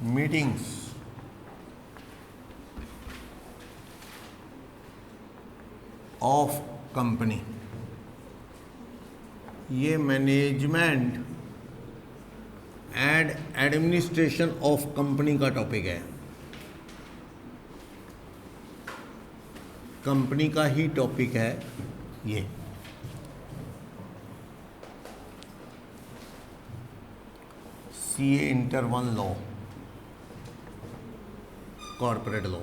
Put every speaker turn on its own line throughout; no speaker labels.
Meetings of company, ये management and administration of company का topic है, कंपनी का ही टॉपिक है ये। CA inter 1 law, corporate law.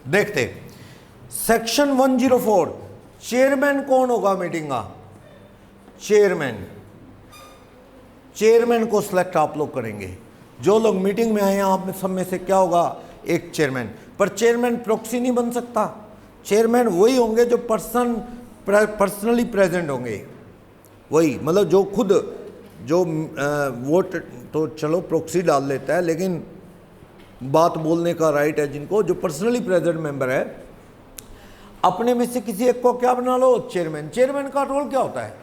देखते सेक्शन 104, चेयरमैन कौन होगा मीटिंग का? चेयरमैन को सिलेक्ट आप लोग करेंगे। जो लोग मीटिंग में आए हैं आप सब में से क्या होगा? एक चेयरमैन। पर चेयरमैन प्रॉक्सी नहीं बन सकता। चेयरमैन वही होंगे जो पर्सनली प्रेजेंट होंगे, वही मतलब जो खुद जो वोट तो चलो प्रॉक्सी डाल लेता है, लेकिन बात बोलने का राइट है जिनको, जो पर्सनली प्रेजेंट मेंबर है। अपने में से किसी एक को क्या बना लो? चेयरमैन। चेयरमैन का रोल क्या होता है?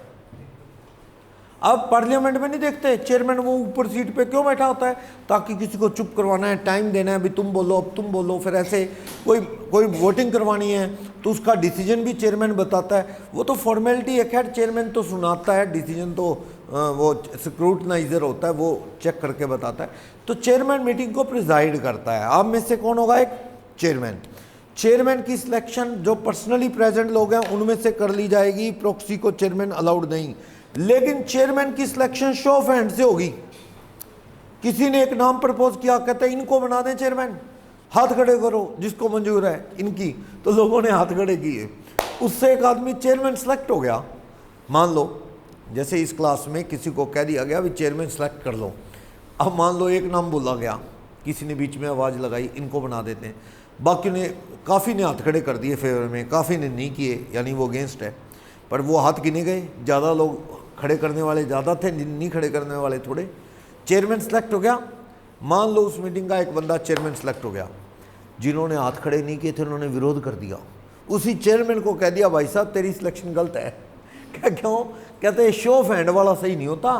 अब पार्लियामेंट में नहीं देखते चेयरमैन वो ऊपर सीट पे क्यों बैठा होता है? ताकि किसी को चुप करवाना है, टाइम देना है, अभी तुम बोलो अब तुम बोलो। फिर ऐसे कोई वोटिंग करवानी है तो उसका डिसीजन भी चेयरमैन बताता है। वो तो फॉर्मेलिटी है, खैर चेयरमैन तो सुनाता है, डिसीजन तो वो स्क्रूटनाइजर होता है, वो चेक करके बताता है। तो चेयरमैन मीटिंग को प्रिजाइड करता है। आप में से कौन होगा? एक चेयरमैन। चेयरमैन की सिलेक्शन जो पर्सनली प्रेजेंट लोग हैं उनमें से कर ली जाएगी, प्रॉक्सी को चेयरमैन अलाउड नहीं। लेकिन चेयरमैन की सिलेक्शन शो ऑफ हैंड से होगी। किसी ने एक नाम प्रपोज किया, कहते हैं इनको बना दें चेयरमैन, हाथ खड़े करो जिसको मंजूर है इनकी, तो लोगों ने हाथ खड़े किए, उससे एक आदमी चेयरमैन सेलेक्ट हो गया। मान लो जैसे इस क्लास में किसी को कह दिया गया भी चेयरमैन सेलेक्ट कर लो। अब मान लो एक नाम बोला गया, किसी ने बीच में आवाज़ लगाई इनको बना देते हैं, बाकी ने काफ़ी ने हाथ खड़े कर दिए फेवर में, काफ़ी ने नहीं किए, यानी वो अगेंस्ट है। पर वो हाथ गिने गए, ज़्यादा लोग खड़े करने वाले ज़्यादा थे, नहीं खड़े करने वाले थोड़े। चेयरमैन सेलेक्ट हो गया। मान लो उस मीटिंग का एक बंदा चेयरमैन सेलेक्ट हो गया, जिन्होंने हाथ खड़े नहीं किए थे उन्होंने विरोध कर दिया। उसी चेयरमैन को कह दिया भाई साहब तेरी सिलेक्शन गलत है। क्या क्यों? कहते हैं शो ऑफ हैंड वाला सही नहीं होता,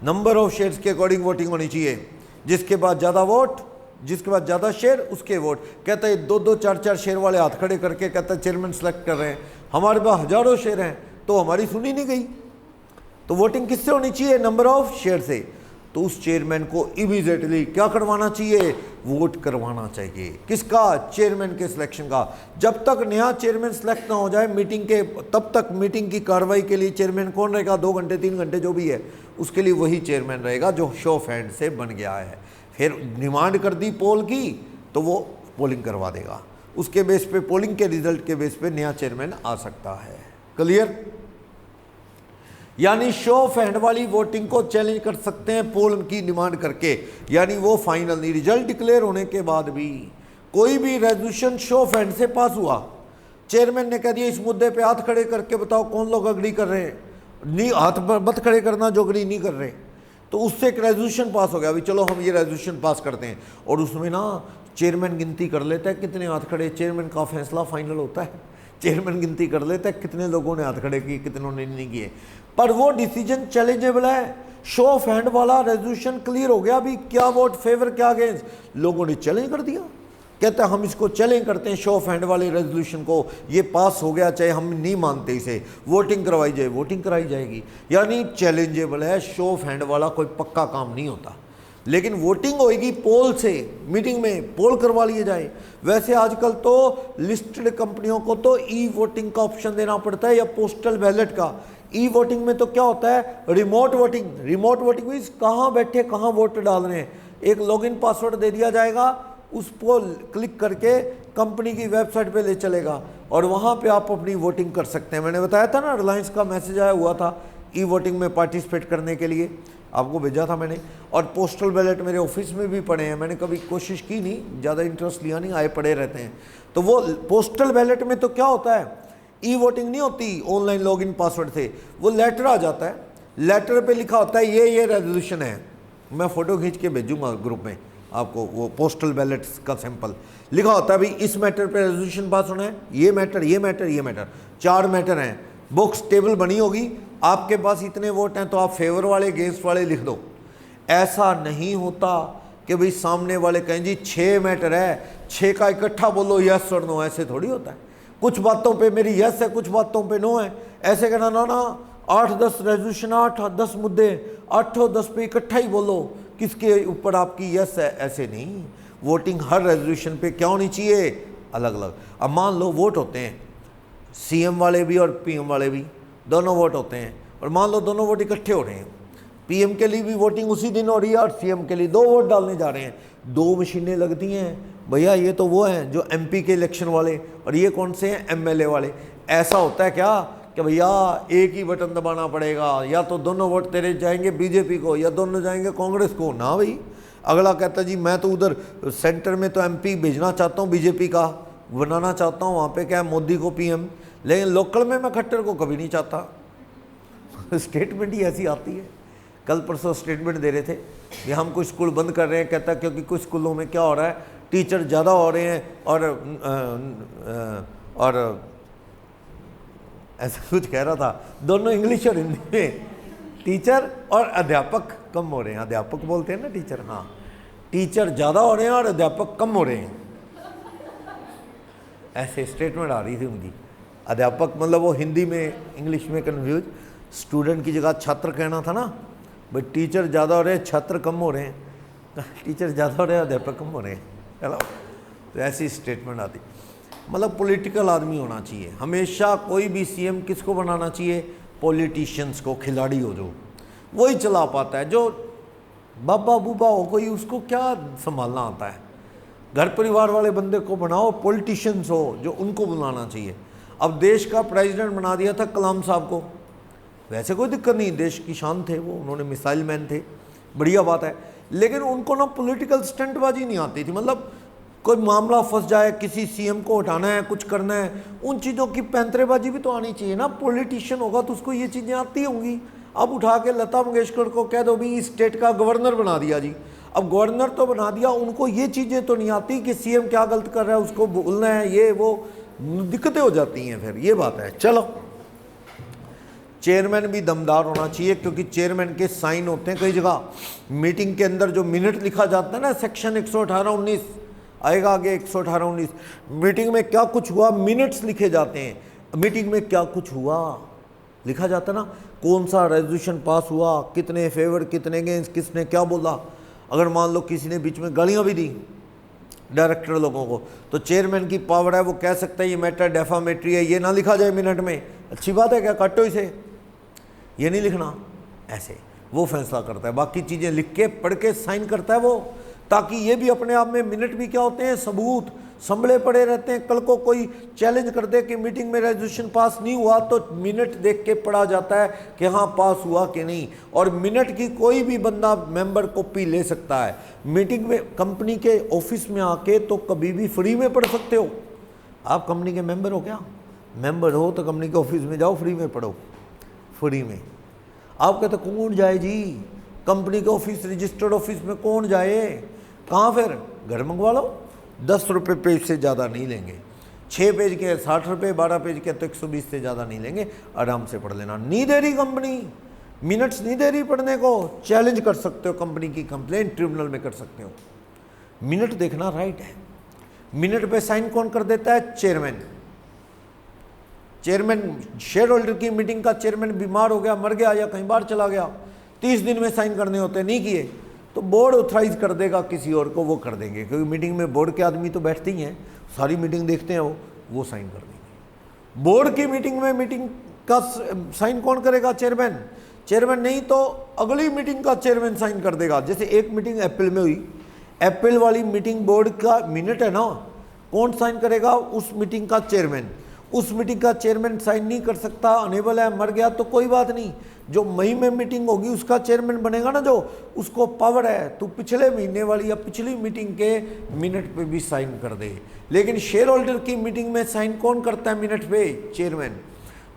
नंबर ऑफ शेयर्स के अकॉर्डिंग वोटिंग होनी चाहिए, जिसके बाद ज़्यादा वोट, जिसके बाद ज़्यादा शेयर उसके वोट। कहते हैं 2-2 4-4 शेयर वाले हाथ खड़े करके कहते हैं चेयरमैन सेलेक्ट कर रहे हैं, हमारे पास हज़ारों शेयर हैं तो हमारी सुनी नहीं गई। तो वोटिंग किससे होनी चाहिए? नंबर ऑफ शेयर से। तो उस चेयरमैन को इमीडिएटली क्या करवाना चाहिए? वोट करवाना चाहिए। किसका? चेयरमैन के सिलेक्शन का। जब तक नया चेयरमैन सेलेक्ट ना हो जाए मीटिंग के, तब तक मीटिंग की कार्रवाई के लिए चेयरमैन कौन रहेगा? 2 घंटे 3 घंटे जो भी है उसके लिए वही चेयरमैन रहेगा जो शो ऑफ हैंड से बन गया है। फिर डिमांड कर दी पोल की तो वो पोलिंग करवा देगा, उसके बेस पे, पोलिंग के रिजल्ट के बेस पे नया चेयरमैन आ सकता है। क्लियर? यानी शो ऑफ हैंड वाली वोटिंग को चैलेंज कर सकते हैं पोल की डिमांड करके, यानी वो फाइनल नहीं, रिजल्ट डिक्लेयर होने के बाद भी कोई भी रेजोल्यूशन शो ऑफ हैंड से पास हुआ, चेयरमैन ने कह दिया इस मुद्दे पे हाथ खड़े करके बताओ कौन लोग अग्री कर रहे हैं, नहीं हाथ मत खड़े करना जो अग्री नहीं कर रहे, तो उससे एक रेजोल्यूशन पास हो गया, अभी चलो हम ये रेजोल्यूशन पास करते हैं। और उसमें ना चेयरमैन गिनती कर लेता है कितने हाथ खड़े, चेयरमैन का फैसला फाइनल होता है। चेयरमैन गिनती कर लेता है कितने लोगों ने हाथ खड़े किए, कितनों ने नहीं किए, पर वो डिसीजन चैलेंजेबल है। शो ऑफ हैंड वाला रेजोल्यूशन क्लियर हो गया, अभी क्या वोट फेवर क्या अगेंस्ट, लोगों ने चैलेंज कर दिया, कहते हैं हम इसको चैलेंज करते हैं शो ऑफ हैंड वाले रेजोल्यूशन को, ये पास हो गया चाहे हम नहीं मानते इसे, वोटिंग करवाई जाए, वोटिंग कराई जाएगी। यानी चैलेंजेबल है, शो ऑफ हैंड वाला कोई पक्का काम नहीं होता। लेकिन वोटिंग होगी पोल से, मीटिंग में पोल करवा लिए जाए। वैसे आजकल तो लिस्टेड कंपनियों को तो ई वोटिंग का ऑप्शन देना पड़ता है या पोस्टल बैलेट का। ई वोटिंग में तो क्या होता है? Remote voting. Remote voting means कहाँ बैठे कहाँ वोट डाल रहे हैं, एक लॉगिन पासवर्ड दे दिया जाएगा, उस पर क्लिक करके कंपनी की वेबसाइट पे ले चलेगा और वहाँ पे आप अपनी वोटिंग कर सकते हैं। मैंने बताया था ना, रिलायंस का मैसेज आया हुआ था ई वोटिंग में पार्टिसिपेट करने के लिए, आपको भेजा था मैंने। और पोस्टल बैलेट मेरे ऑफिस में भी पड़े हैं, मैंने कभी कोशिश की नहीं, ज़्यादा इंटरेस्ट लिया नहीं, आए पड़े रहते हैं। तो वो पोस्टल बैलेट में तो क्या होता है, ई वोटिंग नहीं होती ऑनलाइन लॉगिन पासवर्ड से, वो लेटर आ जाता है, लेटर पे लिखा होता है ये रेजोल्यूशन है, मैं फ़ोटो खींच के भेजूँगा ग्रुप में आपको, वो पोस्टल बैलेट का सैंपल लिखा होता है, भाई इस मैटर पे रेजोल्यूशन पास होना है, ये मैटर ये मैटर ये मैटर, 4 मैटर हैं, बुक्स टेबल बनी होगी, आपके पास इतने वोट हैं तो आप फेवर वाले अगेंस्ट वाले लिख दो। ऐसा नहीं होता कि भाई सामने वाले कहें जी 6 मैटर है, 6 का इकट्ठा बोलो यस और नो, ऐसे थोड़ी होता है। कुछ बातों पे मेरी यस है, कुछ बातों पे नो है, ऐसे कहना ना ना 8-10 रेजोल्यूशन, 8-10 मुद्दे, 8-10 पे इकट्ठा ही बोलो, किसके ऊपर आपकी यस है, ऐसे नहीं। वोटिंग हर रेजोल्यूशन पे क्या होनी चाहिए, अलग अलग। अब मान लो वोट होते हैं सीएम वाले भी और पीएम वाले भी, दोनों वोट होते हैं, और मान लो दोनों वोट इकट्ठे हो रहे हैं, पीएम के लिए भी वोटिंग उसी दिन हो रही है और सीएम के लिए 2 वोट डालने जा रहे हैं, 2 मशीनें लगती हैं भैया। ये तो वो हैं जो एमपी के इलेक्शन वाले, और ये कौन से हैं, एमएलए वाले। ऐसा होता है क्या कि भैया एक ही बटन दबाना पड़ेगा, या तो दोनों वोट तेरे जाएंगे बीजेपी को या दोनों जाएंगे कांग्रेस को? ना भाई, अगला कहता है जी मैं तो उधर सेंटर में तो एमपी भेजना चाहता हूँ, बीजेपी का बनाना चाहता हूँ, वहाँ पे क्या है मोदी को पीएम, लेकिन लोकल में मैं खट्टर को कभी नहीं चाहता। स्टेटमेंट ही ऐसी आती है। कल परसों स्टेटमेंट दे रहे थे कि हम कुछ स्कूल बंद कर रहे हैं, कहता है क्योंकि कुछ स्कूलों में क्या हो रहा है, टीचर ज़्यादा हो रहे हैं और ऐसा कुछ कह रहा था, दोनों इंग्लिश और हिंदी में, टीचर और अध्यापक कम हो रहे हैं। अध्यापक बोलते हैं ना टीचर, हाँ, टीचर ज़्यादा हो रहे हैं और अध्यापक कम हो रहे हैं, ऐसे स्टेटमेंट आ रही थी उनकी। अध्यापक मतलब वो हिंदी में इंग्लिश में कन्फ्यूज, स्टूडेंट की जगह छात्र कहना था ना, भाई टीचर ज़्यादा हो रहे हैं छात्र कम हो रहे हैं, टीचर ज़्यादा हो रहे हैं अध्यापक कम हो रहे हैं, चलो तो ऐसी स्टेटमेंट आती। मतलब पॉलिटिकल आदमी होना चाहिए हमेशा। कोई भी सीएम किसको बनाना चाहिए, पॉलिटिशियंस को, खिलाड़ी हो जो, वही चला पाता है। जो बाबा बूबा हो कोई, उसको क्या संभालना आता है। घर परिवार वाले बंदे को बनाओ, पॉलिटिशियंस हो जो उनको बुलाना चाहिए। अब देश का प्रेसिडेंट बना दिया था कलाम साहब को, वैसे कोई दिक्कत नहीं, देश की शान थे वो, उन्होंने मिसाइल मैन थे, बढ़िया बात है, लेकिन उनको ना पॉलिटिकल स्टंटबाजी नहीं आती थी। मतलब कोई मामला फंस जाए, किसी सीएम को हटाना है, कुछ करना है, उन चीज़ों की पैंतरेबाजी भी तो आनी चाहिए ना। पॉलिटिशियन होगा तो उसको ये चीज़ें आती होंगी। अब उठा के लता मंगेशकर को कह दो भी इस स्टेट का गवर्नर बना दिया जी, अब गवर्नर तो बना दिया, उनको ये चीज़ें तो नहीं आती कि सीएम क्या गलत कर रहा है उसको बोलना है, ये वो दिक्कतें हो जाती हैं फिर, ये बात है। चलो, चेयरमैन भी दमदार होना चाहिए, क्योंकि चेयरमैन के साइन होते हैं कई जगह। मीटिंग के अंदर जो मिनट लिखा जाता है ना, सेक्शन 118-19 आएगा आगे, 118-19, मीटिंग में क्या कुछ हुआ, मिनट्स लिखे जाते हैं। मीटिंग में क्या कुछ हुआ लिखा जाता है ना, कौन सा रेजोल्यूशन पास हुआ, कितने फेवर, कितने अगेंस्ट, किसने क्या बोला। अगर मान लो किसी ने बीच में गालियाँ भी दी डायरेक्टर लोगों को, तो चेयरमैन की पावर है, वो कह सकता है ये मैटर डेफामेटरी है, ये ना लिखा जाए मिनट में, अच्छी बात है क्या, काटो इसे, ये नहीं लिखना, ऐसे वो फैसला करता है। बाकी चीज़ें लिख के पढ़ के साइन करता है वो, ताकि ये भी अपने आप में, मिनट भी क्या होते हैं, सबूत संभले पड़े रहते हैं। कल को कोई चैलेंज कर दे कि मीटिंग में रेजोल्यूशन पास नहीं हुआ, तो मिनट देख के पढ़ा जाता है कि हाँ पास हुआ कि नहीं। और मिनट की कोई भी बंदा मेंबर कॉपी ले सकता है। मीटिंग में कंपनी के ऑफिस में आके तो कभी भी फ्री में पढ़ सकते हो। आप कंपनी के मेंबर हो क्या? मेंबर हो तो कंपनी के ऑफिस में जाओ, फ्री में पढ़ो, फ्री में। आप कहते कौन जाए जी कंपनी के ऑफिस, रजिस्टर्ड ऑफिस में कौन जाए, कहाँ, फिर घर मंगवा लो, 10 रुपये पेज से ज़्यादा नहीं लेंगे, 6 पेज के 60 रुपये, 12 पेज के तो 120 से ज़्यादा नहीं लेंगे, आराम से पढ़ लेना। नहीं दे रही कंपनी, मिनट्स नहीं दे रही पढ़ने को, चैलेंज कर सकते हो, कंपनी की कंप्लेंट ट्रिब्यूनल में कर सकते हो। मिनट देखना राइट है। मिनट पे साइन कौन कर देता है? चेयरमैन। चेयरमैन, शेयर होल्डर की मीटिंग का चेयरमैन बीमार हो गया, मर गया या कहीं बाहर चला गया, 30 दिन में साइन करने होते, नहीं किए तो बोर्ड ऑथराइज कर देगा किसी और को, वो कर देंगे, क्योंकि मीटिंग में बोर्ड के आदमी तो बैठते ही हैं, सारी मीटिंग देखते हैं, वो साइन कर देंगे। बोर्ड की मीटिंग में मीटिंग का साइन कौन करेगा? चेयरमैन। चेयरमैन नहीं तो अगली मीटिंग का चेयरमैन साइन कर देगा। जैसे एक मीटिंग अप्रैल में हुई, अप्रैल वाली मीटिंग बोर्ड का मिनट है ना, कौन साइन करेगा? उस मीटिंग का चेयरमैन। उस मीटिंग का चेयरमैन साइन नहीं कर सकता, अनेबल है, मर गया तो कोई बात नहीं, जो मई में मीटिंग होगी उसका चेयरमैन बनेगा ना, जो उसको पावर है, तो पिछले महीने वाली या पिछली मीटिंग के मिनट पे भी साइन कर दे। लेकिन शेयर होल्डर की मीटिंग में साइन कौन करता है मिनट पे? चेयरमैन।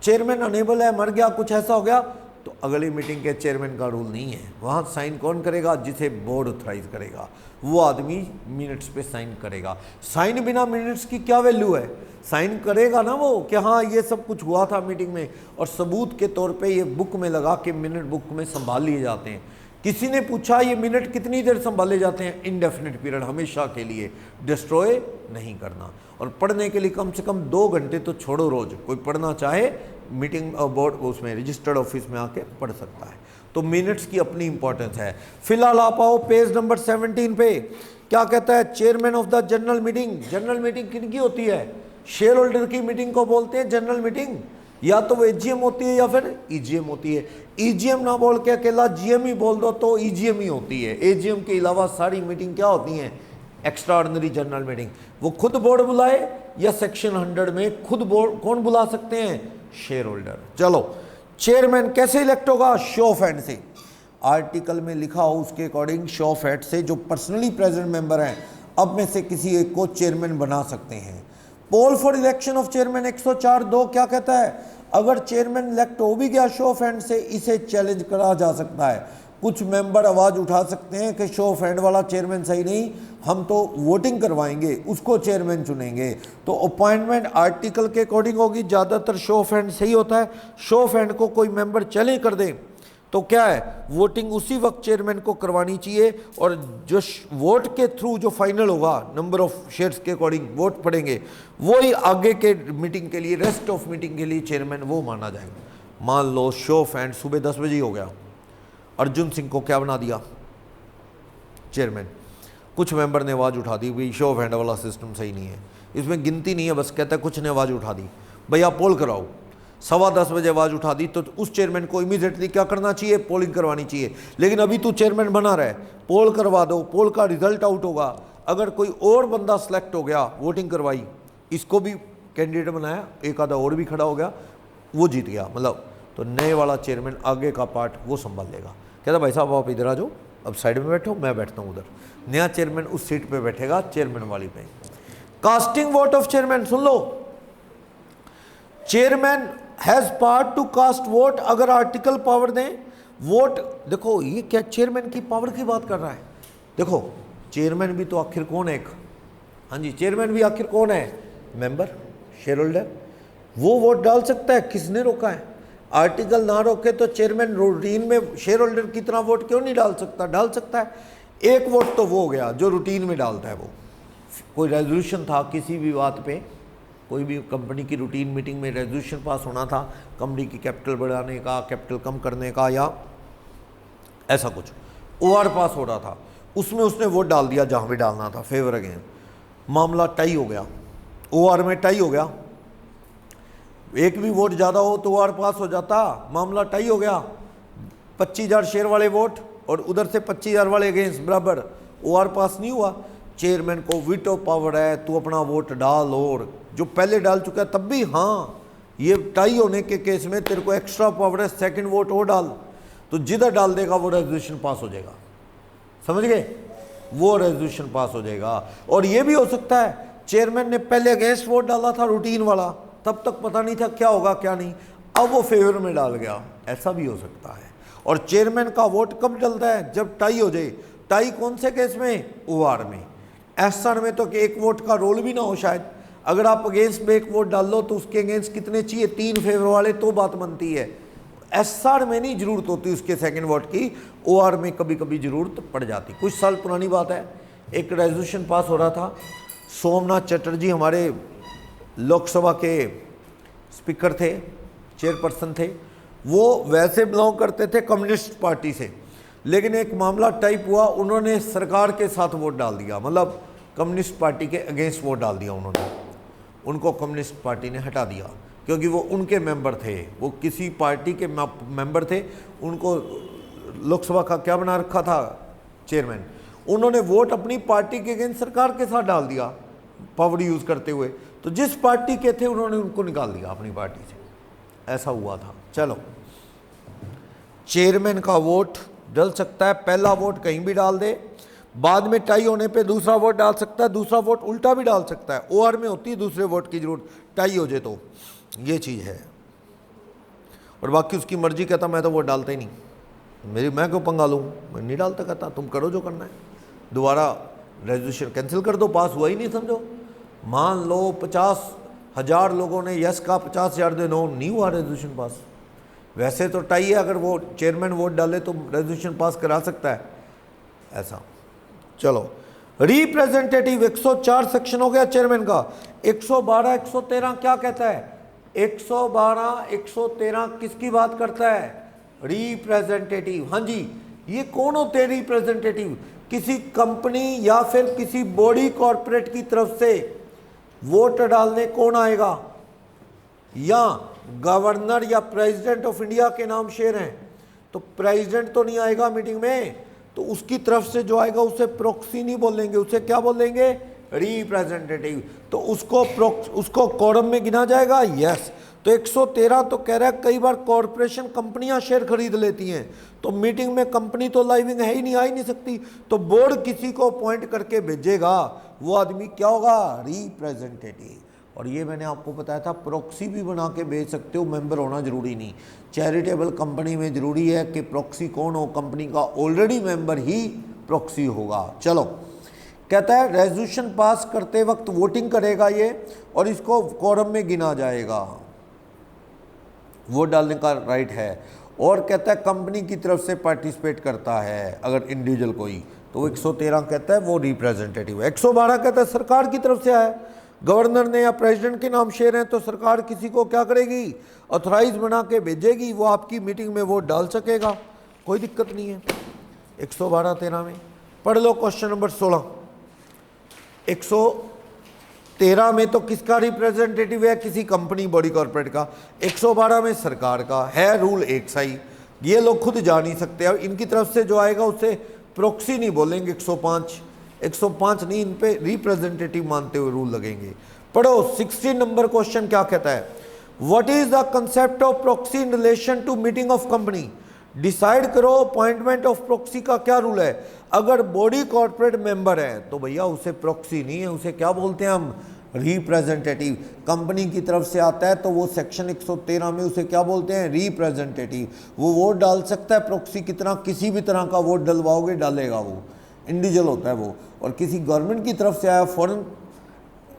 चेयरमैन अनेबल है, मर गया, कुछ ऐसा हो गया, तो अगली मीटिंग के चेयरमैन का रूल नहीं है, वहाँ साइन कौन करेगा? जिसे बोर्ड ऑथराइज करेगा, वो आदमी मिनट्स पे साइन करेगा। साइन बिना मिनट्स की क्या वैल्यू है? साइन करेगा ना वो कि हाँ ये सब कुछ हुआ था मीटिंग में, और सबूत के तौर पे ये बुक में लगा के मिनट बुक में संभाल लिए जाते हैं किसी ने पूछा ये मिनट कितनी देर संभाले जाते हैं, इनडेफिनेट पीरियड, हमेशा के लिए, डिस्ट्रॉय नहीं करना। और पढ़ने के लिए कम से कम 2 घंटे तो छोड़ो रोज, कोई पढ़ना चाहे मीटिंग बोर्ड उसमें रजिस्टर्ड ऑफिस में आके पढ़ सकता है। तो मिनट्स की अपनी इंपॉर्टेंस है। फिलहाल आप आओ पेज नंबर 17 पे, क्या कहता है, chairman of the general meeting. General meeting किन की होती है, शेयर होल्डर की मीटिंग को बोलते हैं जनरल मीटिंग, या तो वो एजीएम होती है या फिर ईजीएम होती है। ईजीएम ना बोल के अकेला जीएम ही बोल दो तो ईजीएम ही होती है। एजीएम के अलावा सारी मीटिंग क्या होती हैं, एक्स्ट्रा ऑर्डिनरी जनरल मीटिंग। वो खुद बोर्ड बुलाए या सेक्शन 100 में खुद बोर्ड कौन बुला सकते हैं, शेयर होल्डर। चलो चेयरमैन कैसे इलेक्ट होगा, शो ऑफ हैंड से। आर्टिकल में लिखा हो उसके अकॉर्डिंग शो ऑफ हैंड से जो पर्सनली प्रेजेंट मेंबर हैं अब में से किसी एक को चेयरमैन बना सकते हैं। पोल फॉर इलेक्शन ऑफ चेयरमैन 104(2) क्या कहता है, अगर चेयरमैन इलेक्ट हो भी गया शो ऑफ हैंड से, इसे चैलेंज करा जा सकता है। कुछ मेंबर आवाज उठा सकते हैं कि शो ऑफ हैंड वाला चेयरमैन सही नहीं, हम तो वोटिंग करवाएंगे, उसको चेयरमैन चुनेंगे। तो अपॉइंटमेंट आर्टिकल के अकॉर्डिंग होगी, ज़्यादातर शो ऑफ हैंड सही होता है। शो ऑफ हैंड को कोई मेंबर चैलेंज कर दे तो क्या है, वोटिंग उसी वक्त चेयरमैन को करवानी चाहिए, और जो वोट के थ्रू जो फाइनल होगा नंबर ऑफ शेयर्स के अकॉर्डिंग वोट पड़ेंगे, वो ही आगे के मीटिंग के लिए, रेस्ट ऑफ मीटिंग के लिए चेयरमैन वो माना जाएगा। मान लो शो ऑफ हैंड सुबह 10 बजे हो गया, अर्जुन सिंह को क्या बना दिया चेयरमैन, कुछ मेंबर ने आवाज़ उठा दी, भाई शो ऑफ हैंड वाला सिस्टम सही नहीं है, इसमें गिनती नहीं है, बस कहता है कुछ ने आवाज़ उठा दी, भैया पोल कराओ। 10:15 बजे आवाज़ उठा दी तो उस चेयरमैन को इमीडिएटली क्या करना चाहिए, पोलिंग करवानी चाहिए। लेकिन अभी तू चेयरमैन बना रहा है, पोल करवा दो, पोल का रिजल्ट आउट होगा, अगर कोई और बंदा सेलेक्ट हो गया, वोटिंग करवाई, इसको भी कैंडिडेट बनाया, एक आधा और भी खड़ा हो गया, वो जीत गया, मतलब तो नए वाला चेयरमैन आगे का पार्ट वो संभाल लेगा। कहता भाई साहब आप इधर आ जाओ, अब साइड में बैठो, मैं बैठता हूँ उधर। नया चेयरमैन उस सीट पे बैठेगा, चेयरमैन वाली पे। कास्टिंग वोट ऑफ चेयरमैन सुन लो, chairman has power to cast vote, अगर आर्टिकल पावर दें वोट। देखो ये क्या चेयरमैन की पावर की बात कर रहा है, देखो चेयरमैन भी तो आखिर कौन है, एक हाँ जी चेयरमैन भी आखिर कौन है, मेंबर, शेयर होल्डर, वो वोट डाल सकता है, किसने रोका है। आर्टिकल ना रोके तो चेयरमैन रूटीन में शेयर होल्डर की तरह वोट क्यों नहीं डाल सकता, डाल सकता है। एक वोट तो वो हो गया जो रूटीन में डालता है, वो कोई रेजोल्यूशन था किसी भी बात पे, कोई भी कंपनी की रूटीन मीटिंग में रेजोल्यूशन पास होना था, कंपनी की कैपिटल बढ़ाने का, कैपिटल कम करने का, या ऐसा कुछ ओआर पास हो रहा था, उसमें उसने वोट डाल दिया जहाँ भी डालना था, फेवर अगेन, मामला टाई हो गया, ओआर में टाई हो गया, एक भी वोट ज़्यादा हो तो ओआर पास हो जाता, मामला टाई हो गया, 25,000 शेयर वाले वोट और उधर से 25,000 वाले अगेंस्ट बराबर, ओआर पास नहीं हुआ। चेयरमैन को वीटो पावर है, तू अपना वोट डाल, और जो पहले डाल चुका है तब भी, हाँ ये टाई होने के केस में तेरे को एक्स्ट्रा पावर है, सेकंड वोट और डाल, तो जिधर डाल देगा वो रेजोल्यूशन पास हो जाएगा, समझ गए, वो रेजोल्यूशन पास हो जाएगा। और ये भी हो सकता है चेयरमैन ने पहले अगेंस्ट वोट डाला था रूटीन वाला, तब तक पता नहीं था क्या होगा क्या नहीं, अब वो फेवर में डाल गया, ऐसा भी हो सकता है। और चेयरमैन का वोट कब डलता है, जब टाई हो जाए। टाई कौन से केस में, ओआर में। एसआर में तो कि एक वोट का रोल भी ना हो शायद, अगर आप अगेंस्ट में एक वोट डाल लो तो उसके अगेंस्ट कितने चाहिए, 3 फेवर वाले, तो बात बनती है। एसआर में नहीं जरूरत होती उसके सेकंड वोट की, ओआर में कभी कभी जरूरत पड़ जाती। कुछ साल पुरानी बात है, एक रेजोल्यूशन पास हो रहा था, सोमनाथ चटर्जी हमारे लोकसभा के स्पीकर थे, चेयरपर्सन थे, वो वैसे बिलोंग करते थे कम्युनिस्ट पार्टी से, लेकिन एक मामला टाइप हुआ, उन्होंने सरकार के साथ वोट डाल दिया, मतलब कम्युनिस्ट पार्टी के अगेंस्ट वोट डाल दिया उन्होंने, उनको कम्युनिस्ट पार्टी ने हटा दिया, क्योंकि वो उनके मेंबर थे, वो किसी पार्टी के मेंबर थे, उनको लोकसभा का क्या बना रखा था, चेयरमैन, उन्होंने वोट अपनी पार्टी के अगेंस्ट सरकार के साथ डाल दिया पावर यूज़ करते हुए, तो जिस पार्टी के थे उन्होंने उनको निकाल दिया अपनी पार्टी से, ऐसा हुआ था। चलो, चेयरमैन का वोट डल सकता है, पहला वोट कहीं भी डाल दे, बाद में टाई होने पे दूसरा वोट डाल सकता है, दूसरा वोट उल्टा भी डाल सकता है, ओआर में होती है दूसरे वोट की जरूरत, टाई हो जाए तो, ये चीज़ है। और बाकी उसकी मर्जी, कहता मैं तो वोट डालता ही नहीं, मैं क्यों पंगा लूँ, मैं नहीं डालता, कहता तुम करो जो करना है, दोबारा रेजोल्यूशन कैंसिल कर दो, पास हुआ ही नहीं समझो। मान लो 50,000 लोगों ने यस का, 50,000 दे नो, नहीं हुआ रेजोल्यूशन पास, वैसे तो टाई है, अगर वो चेयरमैन वोट डाले तो रेजोल्यूशन पास करा सकता है ऐसा। चलो, रिप्रेजेंटेटिव 104 सेक्शन हो गया चेयरमैन का। 112 113 क्या कहता है? 112 113 किसकी बात करता है? रिप्रेजेंटेटिव। हाँ जी, ये कौन होते हैं रिप्रेजेंटेटिव? किसी कंपनी या फिर किसी बॉडी कॉर्पोरेट की तरफ से वोट डालने कौन आएगा? या गवर्नर या प्रेसिडेंट ऑफ इंडिया के नाम शेयर हैं, तो प्रेसिडेंट तो नहीं आएगा मीटिंग में, तो उसकी तरफ से जो आएगा उसे प्रॉक्सी नहीं बोलेंगे, उसे क्या बोलेंगे? रिप्रेजेंटेटिव। तो उसको कोरम में गिना जाएगा? यस। तो 113 तो कह रहा है कई बार कॉरपोरेशन कंपनियां शेयर खरीद लेती हैं, तो मीटिंग में कंपनी तो लाइविंग है ही नहीं, आ ही नहीं सकती, तो बोर्ड किसी को अपॉइंट करके भेजेगा, वो आदमी क्या होगा? रिप्रेजेंटेटिव। और ये मैंने आपको बताया था, प्रॉक्सी भी बना के भेज सकते हो, मेंबर होना जरूरी नहीं। चैरिटेबल कंपनी में जरूरी है कि प्रॉक्सी कौन हो, कंपनी का ऑलरेडी मेंबर ही प्रॉक्सी होगा। चलो, कहता है रेजोल्यूशन पास करते वक्त वोटिंग करेगा ये, और इसको कोरम में गिना जाएगा, वोट डालने का राइट है। और कहता है कंपनी की तरफ से पार्टिसिपेट करता है, अगर इंडिविजुअल कोई, तो 113 कहता है वो रिप्रेजेंटेटिव है। 112 कहता है सरकार की तरफ से आया, गवर्नर ने या प्रेसिडेंट के नाम शेयर हैं, तो सरकार किसी को क्या करेगी? ऑथराइज बना के भेजेगी, वो आपकी मीटिंग में वोट डाल सकेगा, कोई दिक्कत नहीं है। 112 13 में पढ़ लो क्वेश्चन नंबर 16। 113 में तो किसका रिप्रेजेंटेटिव है? किसी कंपनी बॉडी कॉर्पोरेट का। 112 में सरकार का है, रूल एक सही, ये लोग खुद जा नहीं सकते। अब इनकी तरफ से जो आएगा उसे प्रॉक्सी नहीं बोलेंगे। 105 नहीं, इन पे रिप्रेजेंटेटिव मानते हुए रूल लगेंगे। पढ़ो 16 नंबर क्वेश्चन क्या कहता है? What is the concept of proxy in relation to meeting of company? Decide करो अपॉइंटमेंट ऑफ प्रॉक्सी का क्या रूल है। अगर बॉडी कॉर्पोरेट मेंबर है तो भैया उसे प्रॉक्सी नहीं है, उसे क्या बोलते हैं हम? रिप्रेजेंटेटिव। कंपनी की तरफ से आता है तो वो सेक्शन 113 में उसे क्या बोलते हैं? रिप्रेजेंटेटिव। वो वोट डाल सकता है प्रॉक्सी कितना, किसी भी तरह का वोट डलवाओगे डालेगा, वो इंडिविजुअल होता है वो। और किसी गवर्नमेंट की तरफ से आया, फॉरेन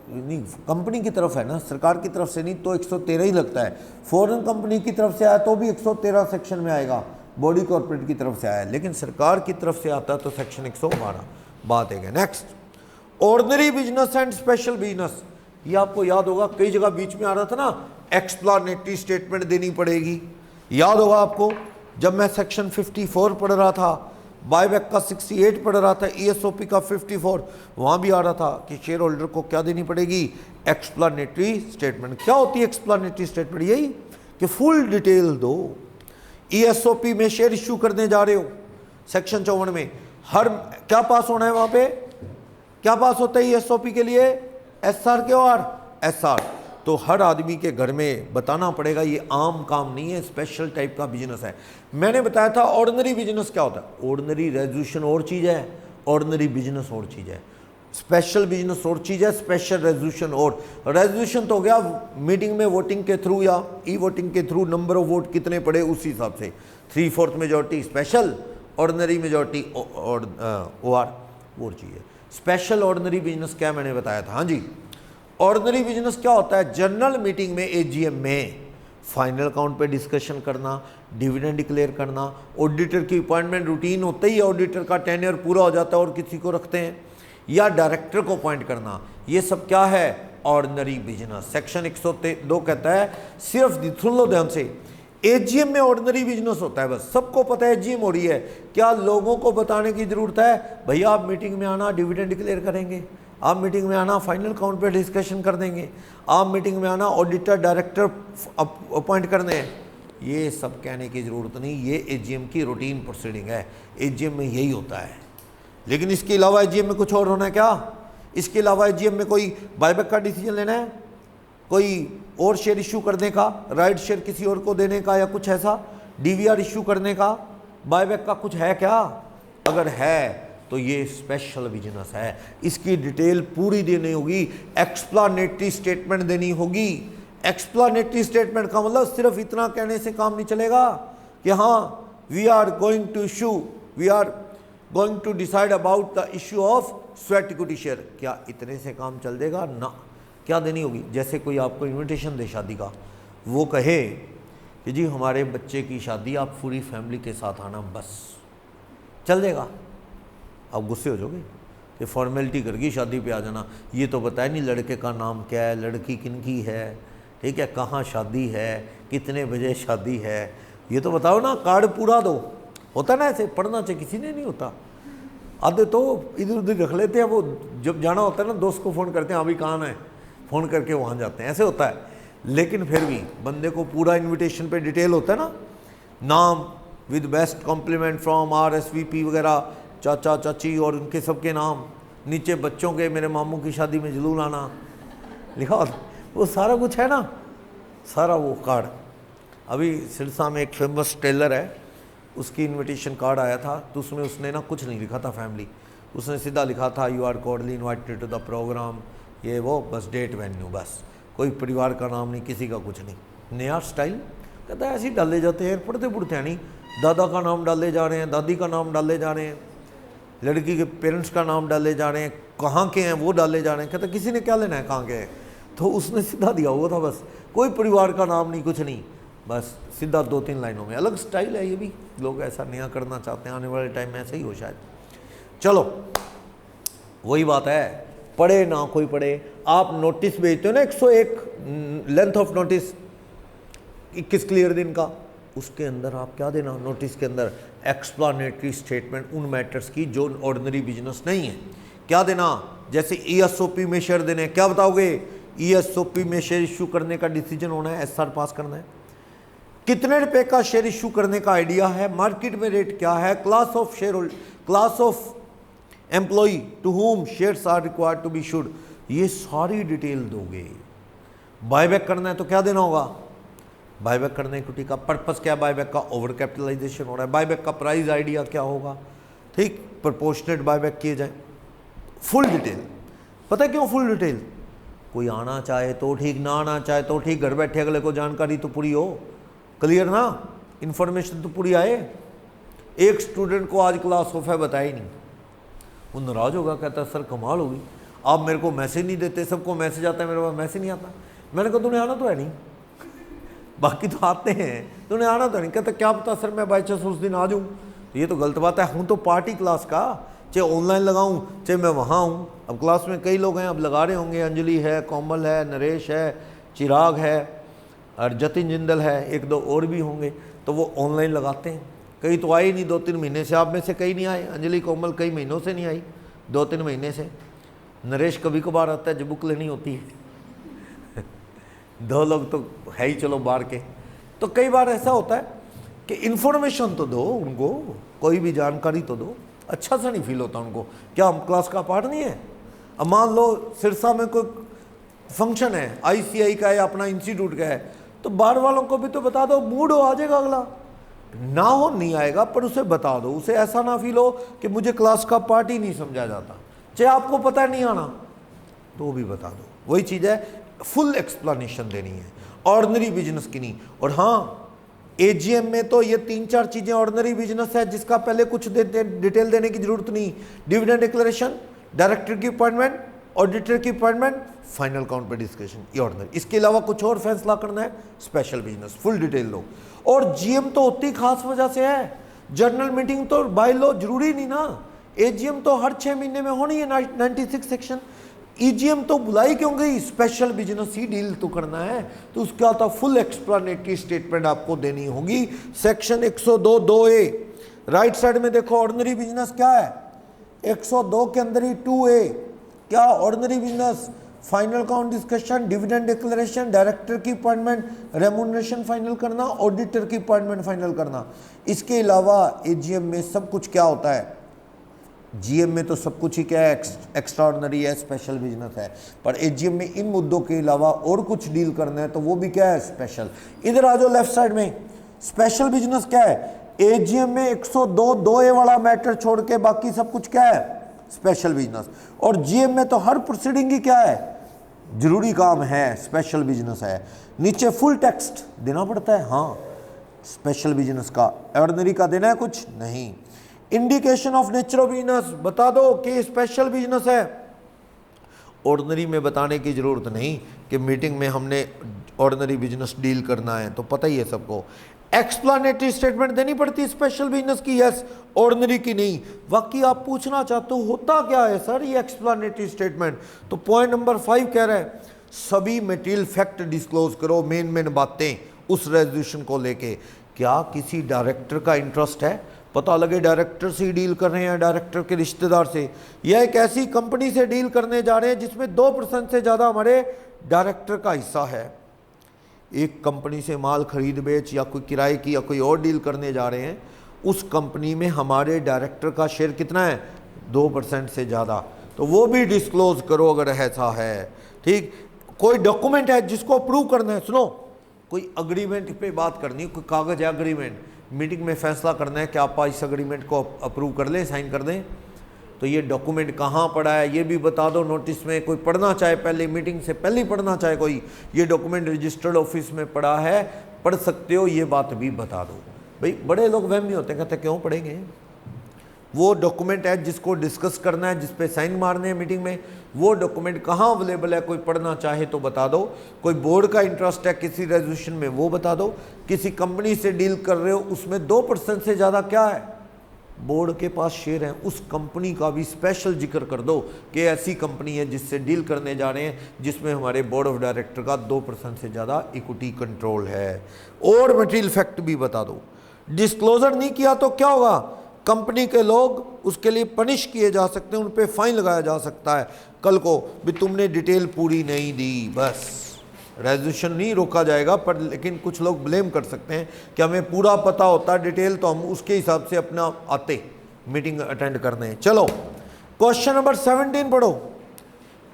नहीं, कंपनी की तरफ है ना, सरकार की तरफ से नहीं, तो 113 ही लगता है। फॉरेन कंपनी की तरफ से आया तो भी 113 सेक्शन में आएगा, बॉडी कॉर्पोरेट की तरफ से आया, लेकिन सरकार की तरफ से आता है तो सेक्शन 112 बात है। Next, ordinary business and special business. ये आपको याद होगा, कई जगह बीच में आ रहा था ना, एक्सप्लानेटरी स्टेटमेंट देनी पड़ेगी, याद होगा आपको। जब मैं सेक्शन 54 पढ़ रहा था, बायबैक का 68 पढ़ रहा था, ESOP का 54, वहाँ भी आ रहा था कि शेयर होल्डर को क्या देनी पड़ेगी? Explanatory statement. क्या होती है एक्सप्लानेटरी स्टेटमेंट? यही कि फुल डिटेल दो। ESOP में शेयर इश्यू करने जा रहे हो, सेक्शन 54 में हर क्या पास होना है? वहाँ पे क्या पास होता है ESOP के लिए? SR के और SR। तो हर आदमी के घर में बताना पड़ेगा, ये आम काम नहीं है, स्पेशल टाइप का बिजनेस है। मैंने बताया था ऑर्डिनरी बिजनेस क्या होता है। ऑर्डिनरी रेजोल्यूशन और चीज़ है, ऑर्डिनरी बिजनेस और चीज़ है, स्पेशल बिजनेस और चीज़ है, स्पेशल रेजोल्यूशन और। रेजोल्यूशन तो हो गया मीटिंग में वोटिंग के थ्रू या ई वोटिंग के थ्रू, नंबर ऑफ वोट कितने पड़े उस हिसाब से, 3/4 मेजोरिटी स्पेशल, ऑर्डिनरी मेजोरिटी और OR वो चीज़ है। स्पेशल ऑर्डिनरी बिजनेस क्या मैंने बताया था? हाँ जी, ऑर्डिनरी बिजनेस क्या होता है? जनरल मीटिंग में AGM में फाइनल अकाउंट पे डिस्कशन करना, डिविडेंड डिक्लेयर करना, ऑडिटर की अपॉइंटमेंट, रूटीन होता ही ऑडिटर का टेन्योर पूरा हो जाता है और किसी को रखते हैं, या डायरेक्टर को अपॉइंट करना, ये सब क्या है? Ordinary business. सेक्शन 102 कहता है, सिर्फ सुन लो ध्यान से, AGM में ऑर्डिनरी बिजनेस होता है, बस सबको पता है AGM हो रही है, क्या लोगों को बताने की जरूरत है? भैया आप मीटिंग में आना, डिविडेंड डिक्लेयर करेंगे, आप मीटिंग में आना, फाइनल अकाउंट पे डिस्कशन कर देंगे, आप मीटिंग में आना, ऑडिटर डायरेक्टर अपॉइंट करने हैं, ये सब कहने की ज़रूरत नहीं, ये AGM की रूटीन प्रोसीडिंग है, AGM में यही होता है। लेकिन इसके अलावा AGM में कुछ और होना है क्या? इसके अलावा AGM में कोई बायबैक का डिसीजन लेना है, कोई और शेयर इशू करने का, राइट शेयर किसी और को देने का, या कुछ ऐसा DVR इशू करने का, बायबैक का कुछ है क्या? अगर है तो ये स्पेशल बिजनेस है, इसकी डिटेल पूरी देनी होगी, एक्सप्लानेटरी स्टेटमेंट देनी होगी। एक्सप्लानेटरी स्टेटमेंट का मतलब सिर्फ इतना कहने से काम नहीं चलेगा कि हाँ we are going to decide about the issue of sweat equity share, क्या इतने से काम चल देगा? ना, क्या देनी होगी? जैसे कोई आपको इन्विटेशन दे शादी का, वो कहे कि जी हमारे बच्चे की शादी, आप पूरी फैमिली के साथ आना, बस चल देगा। आप गुस्से हो जाओगे कि फॉर्मेलिटी करके शादी पे आ जाना, ये तो बताया नहीं लड़के का नाम क्या है, लड़की किनकी है, ठीक है, कहाँ शादी है, कितने बजे शादी है, ये तो बताओ ना, कार्ड पूरा दो। होता ना ऐसे, पढ़ना चाहिए, किसी ने नहीं होता। आधे तो इधर उधर रख लेते हैं, वो जब जाना होता है ना दोस्त को फ़ोन करते हैं, अभी कहाँ है, फ़ोन करके वहाँ जाते हैं, ऐसे होता है। लेकिन फिर भी बंदे को पूरा इनविटेशन पे डिटेल होता है ना, नाम with best compliment from RSVP वगैरह, चाचा चाची और उनके सबके नाम, नीचे बच्चों के, मेरे मामू की शादी में जरूर आना लिखा होता, वो सारा कुछ है ना, सारा वो कार्ड। अभी सिरसा में एक फेमस टेलर है, उसकी इनविटेशन कार्ड आया था, तो उसमें उसने ना कुछ नहीं लिखा था फैमिली, उसने सीधा लिखा था you are cordially invited to the programme, ये वो, बस डेट वेन्यू, बस कोई परिवार का नाम नहीं, किसी का कुछ नहीं। नया स्टाइल, कहता है ऐसे ही डाले जाते हैं, पढ़ते पढ़ते हैं नहीं, दादा का नाम डाले जा रहे हैं, दादी का नाम डाले जा रहे हैं, लड़की के पेरेंट्स का नाम डाले जा रहे हैं, कहाँ के हैं वो डाले जा रहे हैं। कहता किसी ने क्या लेना है कहाँ के हैं, तो उसने सीधा दिया हुआ था, बस कोई परिवार का नाम नहीं, कुछ नहीं, बस सीधा 2-3 लाइनों में। अलग स्टाइल है ये भी, लोग ऐसा नया करना चाहते हैं, आने वाले टाइम में ऐसा ही हो शायद। चलो वही बात है, पढ़े ना कोई पढ़े, आप नोटिस भेजते हो ना 101 लेंथ ऑफ नोटिस 21 क्लियर दिन का, उसके अंदर आप क्या देना, नोटिस के अंदर एक्सप्लानेटरी स्टेटमेंट उन मैटर्स की जो ऑर्डिनरी बिजनेस नहीं है, क्या देना। जैसे ESOP में शेयर देने, क्या बताओगे, ESOP में शेयर इश्यू करने का डिसीजन होना है, SR पास करना है, कितने रुपए का शेयर इश्यू करने का आइडिया है, मार्केट में रेट क्या है, class of share holder, class of employee to whom shares are required to be issued, ये सारी डिटेल दोगे। बायबैक करना है तो क्या देना होगा, बायबैक करने इक्विटी का पर्पस क्या है, बायबैक का ओवर कैपिटलाइजेशन हो रहा है, बायबैक का प्राइस आइडिया क्या होगा, ठीक, प्रोपोर्शनेट बायबैक किए जाए, फुल डिटेल। पता है क्यों फुल डिटेल, कोई आना चाहे तो ठीक, ना आना चाहे तो ठीक, घर बैठे अगले को जानकारी तो पूरी हो, क्लियर ना, इन्फॉर्मेशन तो पूरी आए। एक स्टूडेंट को आज क्लास ऑफ है बताया ही नहीं, वो नाराज होगा, कहता है सर कमाल होगी, आप मेरे को मैसेज नहीं देते, सबको मैसेज आता है, मेरे पास मैसेज नहीं आता। मैंने कहा तूने आना तो है नहीं, बाकी तो आते हैं, तूने आना तो नहीं। कहता क्या पता सर मैं बाई चांस उस दिन आ जाऊँ, तो ये तो गलत बात है, हूँ तो पार्टी क्लास का, चाहे ऑनलाइन लगाऊँ चाहे मैं वहाँ हूँ। अब क्लास में कई लोग हैं, अब लगा रहे होंगे, अंजलि है, कोमल है, नरेश है, चिराग है और जतिन जिंदल है, 1-2 और भी होंगे, तो वो ऑनलाइन लगाते हैं। कई तो आए नहीं 2-3 महीने से, आप में से कई नहीं आए, अंजलि कोमल कई महीनों से नहीं आई, 2-3 महीने से, नरेश कभी कभार आता है जब बुक लेनी होती है 2 लोग तो है ही चलो बाहर के। तो कई बार ऐसा होता है कि इन्फॉर्मेशन तो दो उनको, कोई भी जानकारी तो दो, अच्छा सा नहीं फील होता उनको, क्या हम क्लास का पार्ट नहीं है। अब मान लो सिरसा में कोई फंक्शन है, ICI का है, अपना इंस्टीट्यूट का है, तो बाहर वालों को भी तो बता दो, मूड हो आ जाएगा, अगला ना हो नहीं आएगा, पर उसे बता दो, उसे ऐसा ना फील हो कि मुझे क्लास का पार्ट ही नहीं समझा जाता, चाहे आपको पता नहीं आना तो भी बता दो। वही चीज़ है, फुल एक्सप्लेनेशन देनी है, ऑर्डिनरी बिजनेस की नहीं। और हाँ, AGM में तो ये 3-4 चीज़ें ऑर्डिनरी बिजनेस है जिसका पहले कुछ डिटेल देने की जरूरत नहीं। डिविडेंड डिक्लेरेशन, डायरेक्टर की अपॉइंटमेंट, ऑडिटर की अपॉइंटमेंट, फाइनल काउंट पे डिस्कशन, ये ऑर्डिनरी। इसके अलावा कुछ और फैसला करना है, स्पेशल बिजनेस, फुल डिटेल लो। और GM तो होती खास वजह से है, जनरल मीटिंग तो बाय लो जरूरी नहीं ना, AGM तो हर 6 महीने में होनी है, 96 सेक्शन। EGM तो बुलाई क्यों गई, स्पेशल बिजनेस ही डील तो करना है, तो उसका आता फुल एक्सप्लेनेटरी स्टेटमेंट आपको देनी होगी। सेक्शन 102(2)A, राइट साइड में देखो, ऑर्डिनरी बिजनेस क्या है, 102 के अंदर ही 2A, क्या ordinary business, final count discussion, dividend declaration, director की अपॉइंटमेंट, रेम्यूनरेशन फाइनल करना, ऑडिटर की अपॉइंटमेंट फाइनल करना। इसके अलावा AGM में सब कुछ क्या होता है, GM में तो सब कुछ ही क्या है, एक्स्ट्रा ऑर्डिनरी है, स्पेशल बिजनेस है, पर AGM में इन मुद्दों के अलावा और कुछ डील करना है तो वो भी क्या है, स्पेशल। इधर आ जाओ लेफ्ट साइड में, स्पेशल बिजनेस क्या है, AGM में 102(2)A वाला मैटर छोड़ के बाकी सब कुछ क्या है, स्पेशल बिजनेस। और GM में तो हर प्रोसीडिंग ही क्या है, जरूरी काम है, स्पेशल बिजनेस है। नीचे फुल टेक्स्ट देना पड़ता है, हाँ स्पेशल बिजनेस का, ऑर्डिनरी का देना है कुछ नहीं। Indication of nature of business बता दो कि स्पेशल बिजनेस है, ऑर्डिनरी में बताने की ज़रूरत नहीं कि मीटिंग में हमने ऑर्डिनरी बिजनेस डील करना है, तो पता ही है सबको। एक्सप्लेनेटरी स्टेटमेंट देनी पड़ती है स्पेशल बिजनेस की, यस, ऑर्डिनरी की नहीं। बाकी आप पूछना चाहते हो होता क्या है सर ये एक्सप्लेनेटरी स्टेटमेंट, तो पॉइंट नंबर 5 कह रहा है सभी मटेरियल फैक्ट डिस्क्लोज करो, मेन बातें उस रेजोल्यूशन को लेके। क्या किसी डायरेक्टर का इंटरेस्ट है, पता लगे डायरेक्टर से ही डील कर रहे हैं, डायरेक्टर के रिश्तेदार से, या एक ऐसी कंपनी से डील करने जा रहे हैं जिसमें 2% से ज़्यादा हमारे डायरेक्टर का हिस्सा है। एक कंपनी से माल खरीद बेच या कोई किराए की या कोई और डील करने जा रहे हैं, उस कंपनी में हमारे डायरेक्टर का शेयर कितना है, 2% से ज़्यादा, तो वो भी डिस्क्लोज करो अगर ऐसा है। ठीक, कोई डॉक्यूमेंट है जिसको अप्रूव करना है, सुनो, कोई अग्रीमेंट पे बात करनी है, कोई कागज़ है अग्रीमेंट, मीटिंग में फैसला करना है कि आप इस अग्रीमेंट को अप्रूव कर लें, साइन कर दें, तो ये डॉक्यूमेंट कहाँ पड़ा है ये भी बता दो नोटिस में। कोई पढ़ना चाहे पहले, मीटिंग से पहले ही पढ़ना चाहे कोई, ये डॉक्यूमेंट रजिस्टर्ड ऑफिस में पड़ा है, पढ़ सकते हो, ये बात भी बता दो। भाई बड़े लोग वहमी होते हैं, कहते क्यों पढ़ेंगे, वो डॉक्यूमेंट है जिसको डिस्कस करना है, जिस पे साइन मारने हैं मीटिंग में, वो डॉक्यूमेंट कहाँ अवेलेबल है, कोई पढ़ना चाहे तो बता दो। कोई बोर्ड का इंटरेस्ट है किसी रेजोल्यूशन में, वो बता दो। किसी कंपनी से डील कर रहे हो, उसमें 2% से ज़्यादा क्या है, बोर्ड के पास शेयर है, उस कंपनी का भी स्पेशल जिक्र कर दो कि ऐसी कंपनी है जिससे डील करने जा रहे हैं जिसमें हमारे बोर्ड ऑफ डायरेक्टर का 2% से ज़्यादा इक्विटी कंट्रोल है। और मटेरियल फैक्ट भी बता दो। डिस्क्लोजर नहीं किया तो क्या होगा, कंपनी के लोग उसके लिए पनिश किए जा सकते हैं, उन पे फाइन लगाया जा सकता है कल को भी, तुमने डिटेल पूरी नहीं दी। बस रेजोल्यूशन नहीं रोका जाएगा, पर लेकिन कुछ लोग ब्लेम कर सकते हैं कि हमें पूरा पता होता डिटेल तो हम उसके हिसाब से अपना आते मीटिंग अटेंड करने। चलो क्वेश्चन नंबर 17 पढ़ो।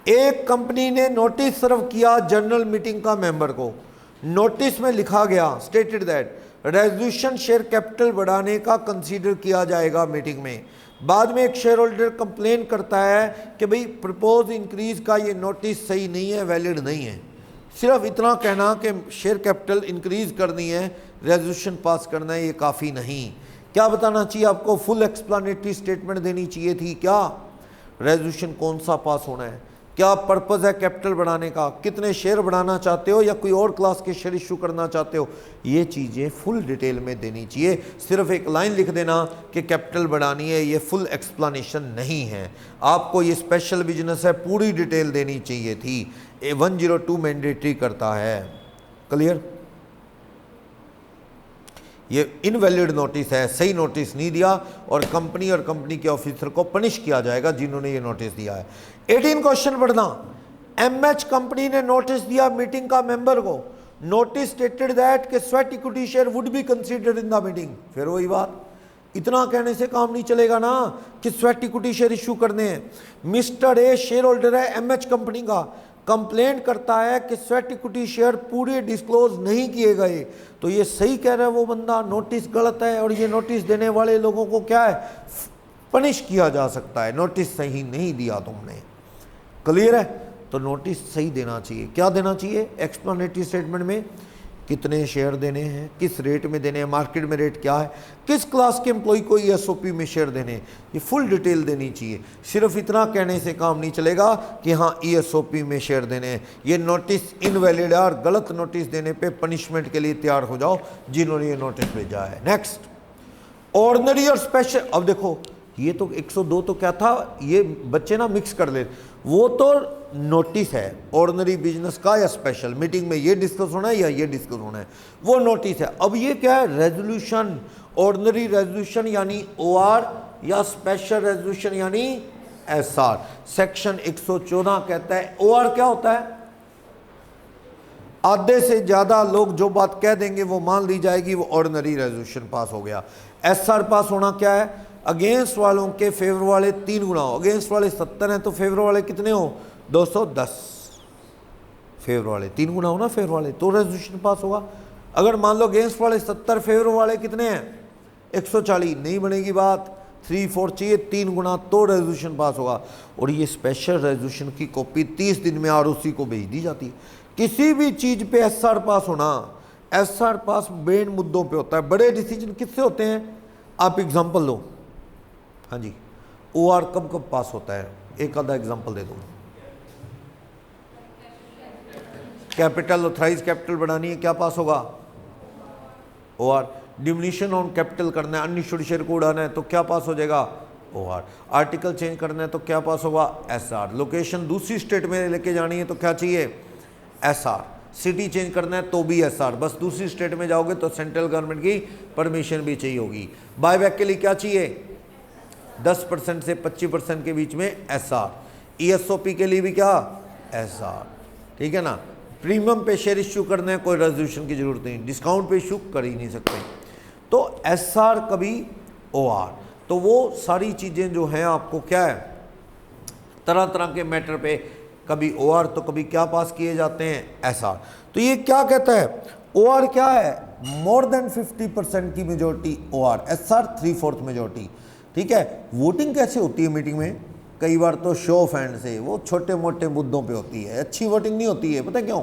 एक कंपनी ने नोटिस सर्व किया जनरल मीटिंग का मेंबर को। नोटिस में लिखा गया, stated that resolution share capital बढ़ाने का कंसीडर किया जाएगा मीटिंग में। बाद में एक शेयर होल्डर कंप्लेन करता है कि भाई प्रपोज इंक्रीज का ये नोटिस सही नहीं है, वैलिड नहीं है। सिर्फ इतना कहना कि शेयर कैपिटल इंक्रीज करनी है, रेजोल्यूशन पास करना है, ये काफ़ी नहीं। क्या बताना चाहिए आपको, फुल एक्सप्लेनेटरी स्टेटमेंट देनी चाहिए थी। क्या रेजोल्यूशन कौन सा पास होना है, क्या पर्पज़ है कैपिटल बढ़ाने का, कितने शेयर बढ़ाना चाहते हो या कोई और क्लास के शेयर इशू करना चाहते हो, ये चीज़ें फुल डिटेल में देनी चाहिए। सिर्फ एक लाइन लिख देना कि कैपिटल बढ़ानी है, ये फुल एक्सप्लेनेशन नहीं है। आपको ये स्पेशल बिजनेस है, पूरी डिटेल देनी चाहिए थी। 102 मैंडेटरी करता है। क्लियर, ये इनवैलिड नोटिस है, सही नोटिस नहीं दिया और कंपनी के ऑफिसर को पनिश किया जाएगा जिन्होंने ये नोटिस दिया है। 18 क्वेश्चन पढ़ना। एमएच कंपनी ने नोटिस दिया मीटिंग का मेंबर को। नोटिस स्टेटेड दैट के sweat equity share would be considered in the meeting. फिर वही बात, इतना कहने से काम नहीं चलेगा ना कि स्वेट इक्विटी शेयर इशू करने हैं। मिस्टर ए शेयर होल्डर है एमएच कंपनी का, कंप्लेंट करता है कि स्वेट इक्विटी शेयर पूरे डिस्क्लोज नहीं किए गए। तो ये सही कह रहा है वो बंदा, नोटिस गलत है और ये नोटिस देने वाले लोगों को क्या है, पनिश किया जा सकता है, नोटिस सही नहीं दिया तुमने। क्लियर है, तो नोटिस सही देना चाहिए। क्या देना चाहिए एक्सप्लेनेटरी स्टेटमेंट में, कितने शेयर देने हैं, किस रेट में देने हैं, मार्केट में रेट क्या है, किस क्लास के एम्प्लॉय को ईएसओपी में शेयर देने हैं, ये फुल डिटेल देनी चाहिए। सिर्फ इतना कहने से काम नहीं चलेगा कि हाँ ईएसओपी में शेयर देने हैं। ये नोटिस इनवैलिड है और गलत नोटिस देने पे पनिशमेंट के लिए तैयार हो जाओ जिन्होंने ये नोटिस भेजा है। नेक्स्ट, ऑर्डिनरी और स्पेशल। अब देखो ये तो 102 तो क्या था, ये बच्चे ना मिक्स कर ले, वो तो नोटिस है ऑर्डिनरी बिजनेस का या स्पेशल, मीटिंग में ये डिस्कस होना है या ये डिस्कस होना है, वो नोटिस है। अब ये क्या है, रेजोल्यूशन, ऑर्डिनरी रेजोल्यूशन यानी ओआर या स्पेशल रेजोल्यूशन यानी एसआर। सेक्शन 114 कहता है ओआर क्या होता है, आधे से ज्यादा लोग जो बात कह देंगे वो मान ली जाएगी, वो ऑर्डिनरी रेजोल्यूशन पास हो गया। एसआर पास होना क्या है, अगेंस्ट वालों के फेवर वाले 3 गुना हो, अगेंस्ट वाले 70 हैं तो फेवर वाले कितने हो 210, फेवर वाले 3 गुना हो ना फेवर वाले, तो रेजोल्यूशन पास होगा। अगर मान लो अगेंस्ट वाले 70, फेवर वाले कितने हैं 140, नहीं बनेगी बात, 3/4 चाहिए, 3 गुना, तो रेजोल्यूशन पास होगा। और ये स्पेशल रेजोल्यूशन की कॉपी 30 दिन में आरओसी को भेज दी जाती है। किसी भी चीज पे एसआर पास होना, एसआर पास मेन मुद्दों पे होता है। बड़े डिसीजन किससे होते हैं, आप एग्जांपल लो। हाँ जी, ओआर कब कब पास होता है, एक आधा एग्जांपल दे दो। कैपिटल ऑथराइज कैपिटल बढ़ानी है, क्या पास होगा? OR। डिमिनिशन ऑन कैपिटल करना है, अनइश्यूड शेयर को उड़ाना है तो क्या पास हो जाएगा? OR। आर्टिकल चेंज करना है तो क्या पास होगा? SR। लोकेशन दूसरी स्टेट में लेके जानी है तो क्या चाहिए? SR। सिटी चेंज करना है तो भी SR। बस दूसरी स्टेट में जाओगे तो सेंट्रल गवर्नमेंट की परमिशन भी चाहिए होगी। बायबैक के लिए क्या चाहिए? 10% से 25% के बीच में SR। ESOP के लिए भी क्या? SR। ठीक है ना। प्रीमियम पे शेयर इश्यू करना है, कोई रेजोल्यूशन की जरूरत नहीं, डिस्काउंट पे इश्यू कर ही नहीं सकते। तो SR कभी OR। तो वो सारी चीज़ें जो हैं आपको क्या है, तरह तरह के मैटर पे कभी OR तो कभी क्या पास किए जाते हैं? SR। तो ये क्या कहता है? OR क्या है? मोर देन 50% की मेजोरिटी OR, SR 3/4 मेजोरिटी। ठीक है। वोटिंग कैसे होती है मीटिंग में? कई बार तो शो ऑफ हैंड से, वो छोटे मोटे मुद्दों पे होती है, अच्छी वोटिंग नहीं होती है। पता है क्यों?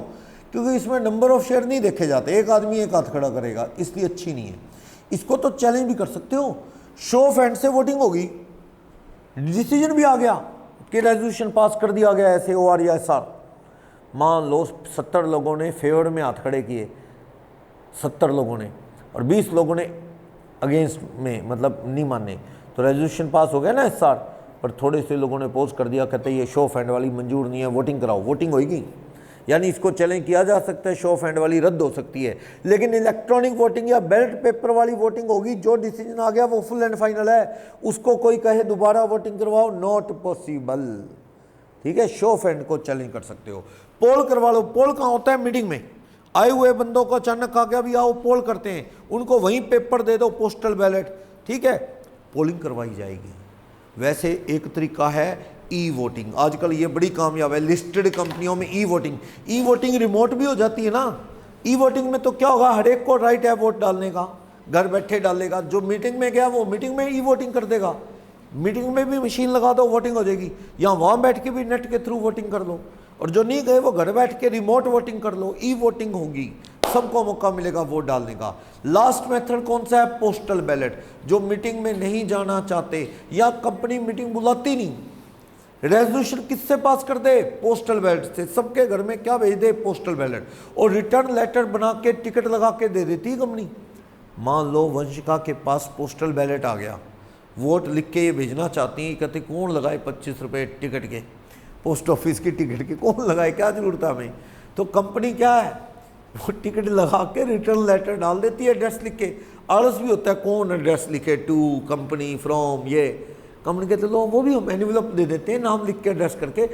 क्योंकि इसमें नंबर ऑफ शेयर नहीं देखे जाते, एक आदमी एक हाथ खड़ा करेगा, इसलिए अच्छी नहीं है। इसको तो चैलेंज भी कर सकते हो, शो ऑफ हैंड से वोटिंग होगी, डिसीजन भी आ गया कि रेजोल्यूशन पास कर दिया गया ऐसे OR या SR। मान लो 70 लोगों ने फेवर में हाथ खड़े किए, 70 लोगों ने, और 20 लोगों ने अगेंस्ट में, मतलब नहीं माने, तो रेजोल्यूशन पास हो गया ना SR। पर थोड़े से लोगों ने पोज कर दिया, कहते ये शो ऑफ हैंड वाली मंजूर नहीं है, वोटिंग कराओ, वोटिंग होगी। यानी इसको चैलेंज किया जा सकता है, शो ऑफ हैंड वाली रद्द हो सकती है। लेकिन इलेक्ट्रॉनिक वोटिंग या बैलेट पेपर वाली वोटिंग होगी, जो डिसीजन आ गया वो फुल एंड फाइनल है, उसको कोई कहे दोबारा वोटिंग करवाओ, नॉट पॉसिबल। ठीक है। शो ऑफ हैंड को चैलेंज कर सकते हो, पोल करवा लो। पोल कहाँ होता है? मीटिंग में। आए हुए बंदों को अचानक आ गया भी आओ पोल करते हैं, उनको वहीं पेपर दे दो, पोस्टल बैलेट। ठीक है, पोलिंग करवाई जाएगी। वैसे एक तरीका है ई वोटिंग, आजकल ये बड़ी कामयाब है लिस्टेड कंपनियों में। E voting, e voting remote भी हो जाती है ना। ई वोटिंग में तो क्या होगा, हर एक को राइट है वोट डालने का, घर बैठे डालेगा। जो मीटिंग में गया वो मीटिंग में ई वोटिंग कर देगा, मीटिंग में भी मशीन लगा दो, वोटिंग हो जाएगी। या वहाँ बैठ के भी नेट के थ्रू वोटिंग कर लो, और जो नहीं गए वो घर बैठ के रिमोट वोटिंग कर लो। ई वोटिंग होगी, सबको मौका मिलेगा वोट डालने का। लास्ट मेथड कौन सा है? Postal ballot. जो मीटिंग में नहीं जाना चाहते या कंपनी मीटिंग बुलाती नहीं, रेजोल्यूशन किससे पास कर दे? पोस्टल बैलेट से। सबके घर में क्या भेज दे? Postal ballot. और रिटर्न लेटर बना के टिकट लगा के दे देती कंपनी। मान लो वंशिका के पास पोस्टल बैलेट आ गया, वोट लिख के ये भेजना चाहती हैं, कहते कौन लगाए 25 रुपये टिकट के, पोस्ट ऑफिस की टिकट के कौन लगाए, क्या जरूरत है हमें। तो कंपनी क्या है, वो टिकट लगा के रिटर्न लेटर डाल देती है एड्रेस लिख के। आलस भी होता है कौन एड्रेस लिखे, टू कंपनी फ्रॉम, ये कंपनी कहते लो वो भी हम एनवेलप दे देते हैं, नाम लिख के एड्रेस करके,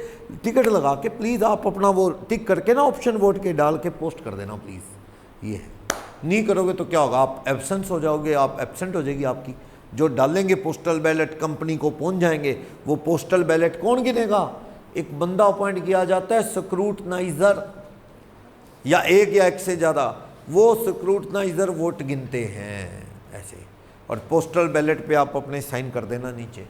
टिकट लगा के प्लीज़ आप अपना वो टिक करके ना ऑप्शन वोट के डाल के पोस्ट कर देना प्लीज़। ये नहीं करोगे तो क्या होगा, आप एब्सेंस हो जाओगे, आप एब्सेंट हो जाएगी आपकी। जो डालेंगे पोस्टल बैलेट कंपनी को पहुंच जाएंगे, वो पोस्टल बैलेट कौन गिनेगा? एक बंदा अपॉइंट किया जाता है स्क्रूटनाइजर, या एक से ज़्यादा, वो स्क्रूटनाइजर वोट गिनते हैं ऐसे। और पोस्टल बैलेट पे आप अपने साइन कर देना, नीचे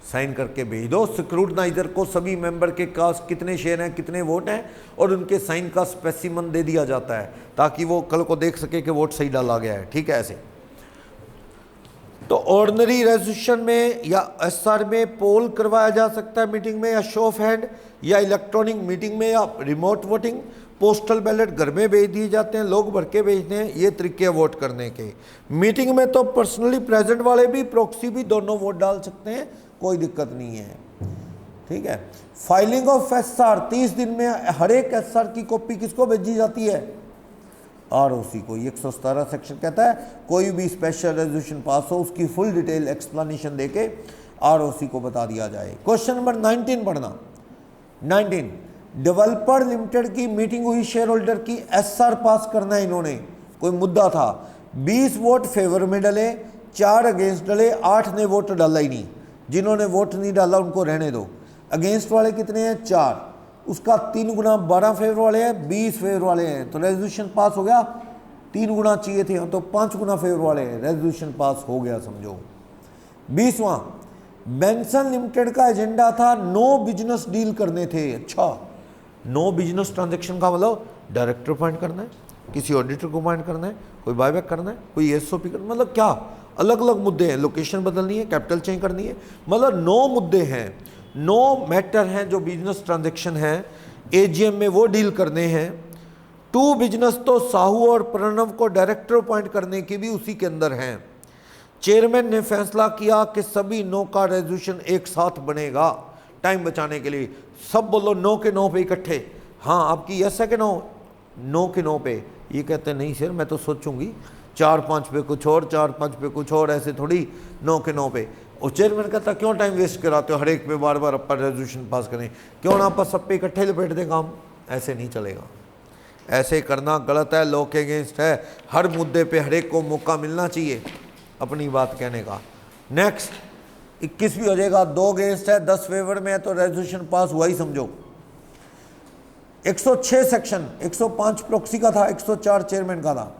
साइन करके भेज दो स्क्रूटनाइजर को। सभी मेंबर के पास कितने शेयर हैं, कितने वोट हैं, और उनके साइन का स्पेसिमन दे दिया जाता है, ताकि वो कल को देख सके कि वोट सही डाला गया है। ठीक है, ऐसे। तो ऑर्डिनरी रेजोल्यूशन में या SR में पोल करवाया जा सकता है मीटिंग में, या शो ऑफ हैंड, या इलेक्ट्रॉनिक मीटिंग में, या रिमोट वोटिंग। पोस्टल बैलेट घर में भेज दिए जाते हैं, लोग भर के भेजते हैं। ये तरीके वोट करने के। मीटिंग में तो पर्सनली प्रेजेंट वाले भी, प्रॉक्सी भी, दोनों वोट डाल सकते हैं, कोई दिक्कत नहीं है। ठीक है। फाइलिंग ऑफ SR 30 दिन में हर एक SR की कॉपी किसको भेजी जाती है? ROC को। 117 सेक्शन कहता है कोई भी स्पेशल रेजोल्यूशन पास हो उसकी फुल डिटेल एक्सप्लेनेशन देके ROC को बता दिया जाए। क्वेश्चन नंबर 19 पढ़ना। 19, डेवलपर लिमिटेड की मीटिंग हुई, शेयर होल्डर की SR पास करना है इन्होंने, कोई मुद्दा था। 20 वोट फेवर में डले, 4 अगेंस्ट डले, 8 ने वोट डाला ही नहीं। जिन्होंने वोट नहीं डाला उनको रहने दो। अगेंस्ट वाले कितने हैं? 4। उसका 3 गुना 12 फेवर वाले हैं, 20 फेवर वाले हैं, तो रेजोल्यूशन पास हो गया। 3 गुना चाहिए थे तो 5 गुना फेवर वाले हैं, रेजोल्यूशन पास हो गया समझो। 20वां, बेंसन लिमिटेड का एजेंडा था नो बिजनेस डील करने थे। अच्छा, नो बिजनेस ट्रांजेक्शन का मतलब डायरेक्टर अपॉइंट करना है, किसी ऑडिटर को अपॉइंट करना है, कोई बायबैक करना है, कोई SOP करना, मतलब क्या अलग अलग मुद्दे हैं। लोकेशन बदलनी है, कैपिटल चेंज करनी है, मतलब 9 मुद्दे हैं, 9 मैटर हैं जो बिजनेस ट्रांजेक्शन है एजीएम में वो डील करने हैं। टू बिजनेस तो साहू और प्रणव को डायरेक्टर अपॉइंट करने की भी उसी के अंदर हैं। चेयरमैन ने फैसला किया कि सभी नो का रेजोल्यूशन एक साथ बनेगा। टाइम बचाने के लिए सब बोलो नो के नो पे इकट्ठे। हाँ, आपकी यस है कि नो? नो के नो पे। ये कहते नहीं सर मैं तो सोचूंगी, 4-5 पे कुछ और, 4-5 पे कुछ और, ऐसे थोड़ी नो के नो पे। और चेयरमैन कहता क्यों टाइम वेस्ट कराते हो, हर एक पे बार बार अपन रेजोल्यूशन पास करें, क्यों ना अपन सब पे इकट्ठे लपेट दें काम। ऐसे नहीं चलेगा, ऐसे करना गलत है, लॉ के अगेंस्ट है। हर मुद्दे पे हर एक को मौका मिलना चाहिए अपनी बात कहने का। नेक्स्ट 21 भी हो जाएगा, 2 अगेंस्ट है 10 फेवर में है तो रेजोल्यूशन पास हुआ ही समझो। 106 सेक्शन, 105 प्रॉक्सी का था, 104 चेयरमैन का था।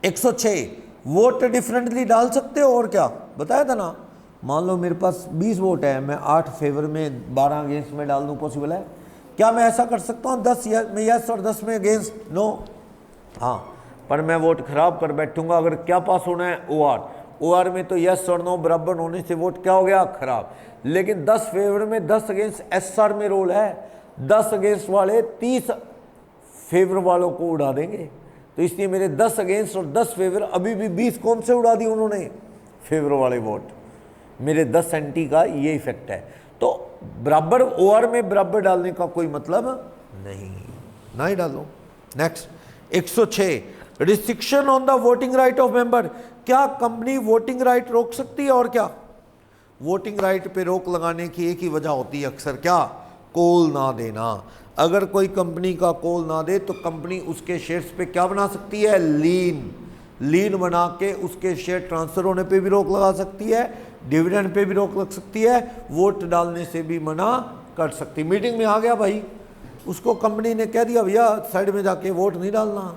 106 वोट डिफरेंटली डाल सकते हो, और क्या बताया था ना। मान लो मेरे पास 20 वोट है, मैं 8 फेवर में 12 अगेंस्ट में डाल दूं, पॉसिबल है क्या? मैं ऐसा कर सकता हूँ 10 में यस और 10 में अगेंस्ट नो? हाँ, पर मैं वोट खराब कर बैठूंगा। अगर क्या पास होना है? ओआर में तो यस और नो बराबर होने से वोट क्या हो गया? खराब। लेकिन 10 फेवर में 10 अगेंस्ट एसआर में रोल है, 10 अगेंस्ट वाले 30 फेवर वालों को उड़ा देंगे। तो इसलिए मेरे 10 अगेंस्ट और 10 फेवर, अभी भी 20 कौन से उड़ा दी उन्होंने? फेवर वाले वोट। मेरे 10 एंटी का ये इफेक्ट है। तो बराबर ओआर में बराबर डालने का कोई मतलब नहीं, ना ही डालो। Next 106 restriction on the voting right of member. क्या कंपनी वोटिंग राइट रोक सकती है? और क्या? वोटिंग राइट पे रोक लगाने की एक ही वजह होती है अक्सर, क्या? कॉल ना देना। अगर कोई कंपनी का कॉल ना दे तो कंपनी उसके शेयर्स पे क्या बना सकती है? लीन बना के उसके शेयर ट्रांसफर होने पे भी रोक लगा सकती है, डिविडेंड पे भी रोक लग सकती है, वोट डालने से भी मना कर सकती। मीटिंग में आ गया भाई, उसको कंपनी ने कह दिया भैया साइड में जाके वोट नहीं डालना,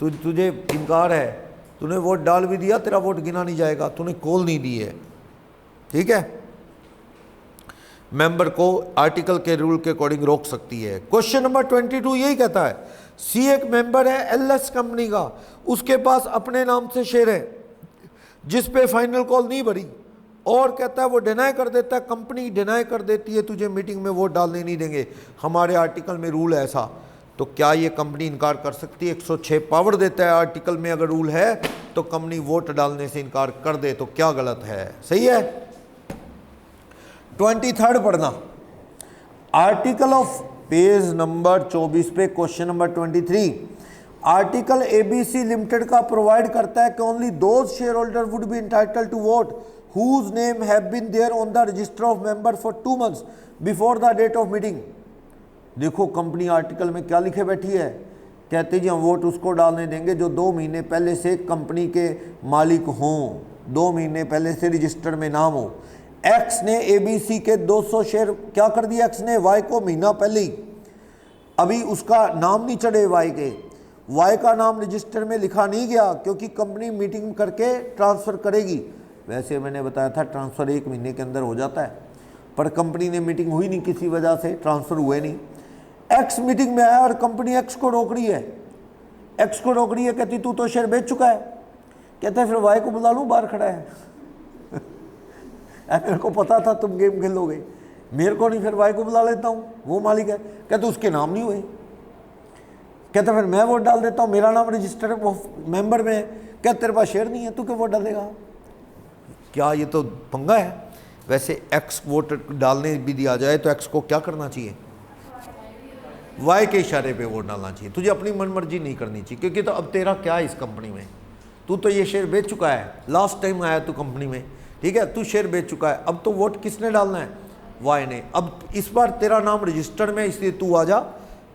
तुझे इनकार है, तूने वोट डाल भी दिया, तेरा वोट गिना नहीं जाएगा, तूने कॉल नहीं दी है, ठीक है। मेंबर को आर्टिकल के रूल के अकॉर्डिंग रोक सकती है। क्वेश्चन नंबर 22 यही कहता है, सी एक मेंबर है एलएस कंपनी का, उसके पास अपने नाम से शेयर है जिस पे फाइनल कॉल नहीं भरी, और कहता है वो डिनाई कर देता है, कंपनी डिनाई कर देती है तुझे मीटिंग में वोट डालने नहीं देंगे, हमारे आर्टिकल में रूल है ऐसा, तो क्या ये कंपनी इनकार कर सकती है? 106 पावर देता है आर्टिकल में, अगर रूल है तो कंपनी वोट डालने से इनकार कर दे तो क्या गलत है? सही है। 23 पढ़ना, आर्टिकल ऑफ पेज नंबर 24 पे question number 23। Article ABC limited का प्रोवाइड करता है कि only those share holder would be entitled to vote whose name have been there on the register of member for 2 months before the date of meeting। देखो company article में क्या लिखे बैठी है, कहते जी हम वोट उसको डालने देंगे जो 2 महीने पहले से कंपनी के मालिक हों, 2 महीने पहले से रजिस्टर में नाम हो। एक्स ने एबीसी के 200 शेयर क्या कर दिया एक्स ने, वाई को महीना पहले ही, अभी उसका नाम नहीं चढ़े वाई के, वाई का नाम रजिस्टर में लिखा नहीं गया क्योंकि कंपनी मीटिंग करके ट्रांसफ़र करेगी। वैसे मैंने बताया था ट्रांसफ़र 1 महीने के अंदर हो जाता है, पर कंपनी ने मीटिंग हुई नहीं, किसी वजह से ट्रांसफ़र हुए नहीं। एक्स मीटिंग में आया और कंपनी एक्स को रोक रही है, एक्स को रोक रही है, कहती तू तो शेयर बेच चुका है, कहता है फिर वाई को बुला लूँ, बाहर खड़ा है मेरे को पता था तुम गेम खेलोगे, मेरे को नहीं, फिर वाई को बुला लेता हूँ, वो मालिक है, कहते उसके नाम नहीं हुए, कहता फिर मैं वोट डाल देता हूँ, मेरा नाम रजिस्टर वो मेंबर में है, क्या तेरे पास शेयर नहीं है, तू क्यों वोट डालेगा? क्या ये तो पंगा है। वैसे एक्स वोट डालने भी दिया जाए तो एक्स को क्या करना चाहिए? वाई के इशारे पे वोट डालना चाहिए, तुझे अपनी मनमर्जी नहीं करनी चाहिए, क्योंकि तो अब तेरा क्या है इस कंपनी में, तू तो ये शेयर बेच चुका है, लास्ट टाइम आया तू कंपनी में, ठीक है, तू शेयर बेच चुका है, अब तो वोट किसने डालना है? वाई ने। अब इस बार तेरा नाम रजिस्टर्ड में, इसलिए तू आ जा,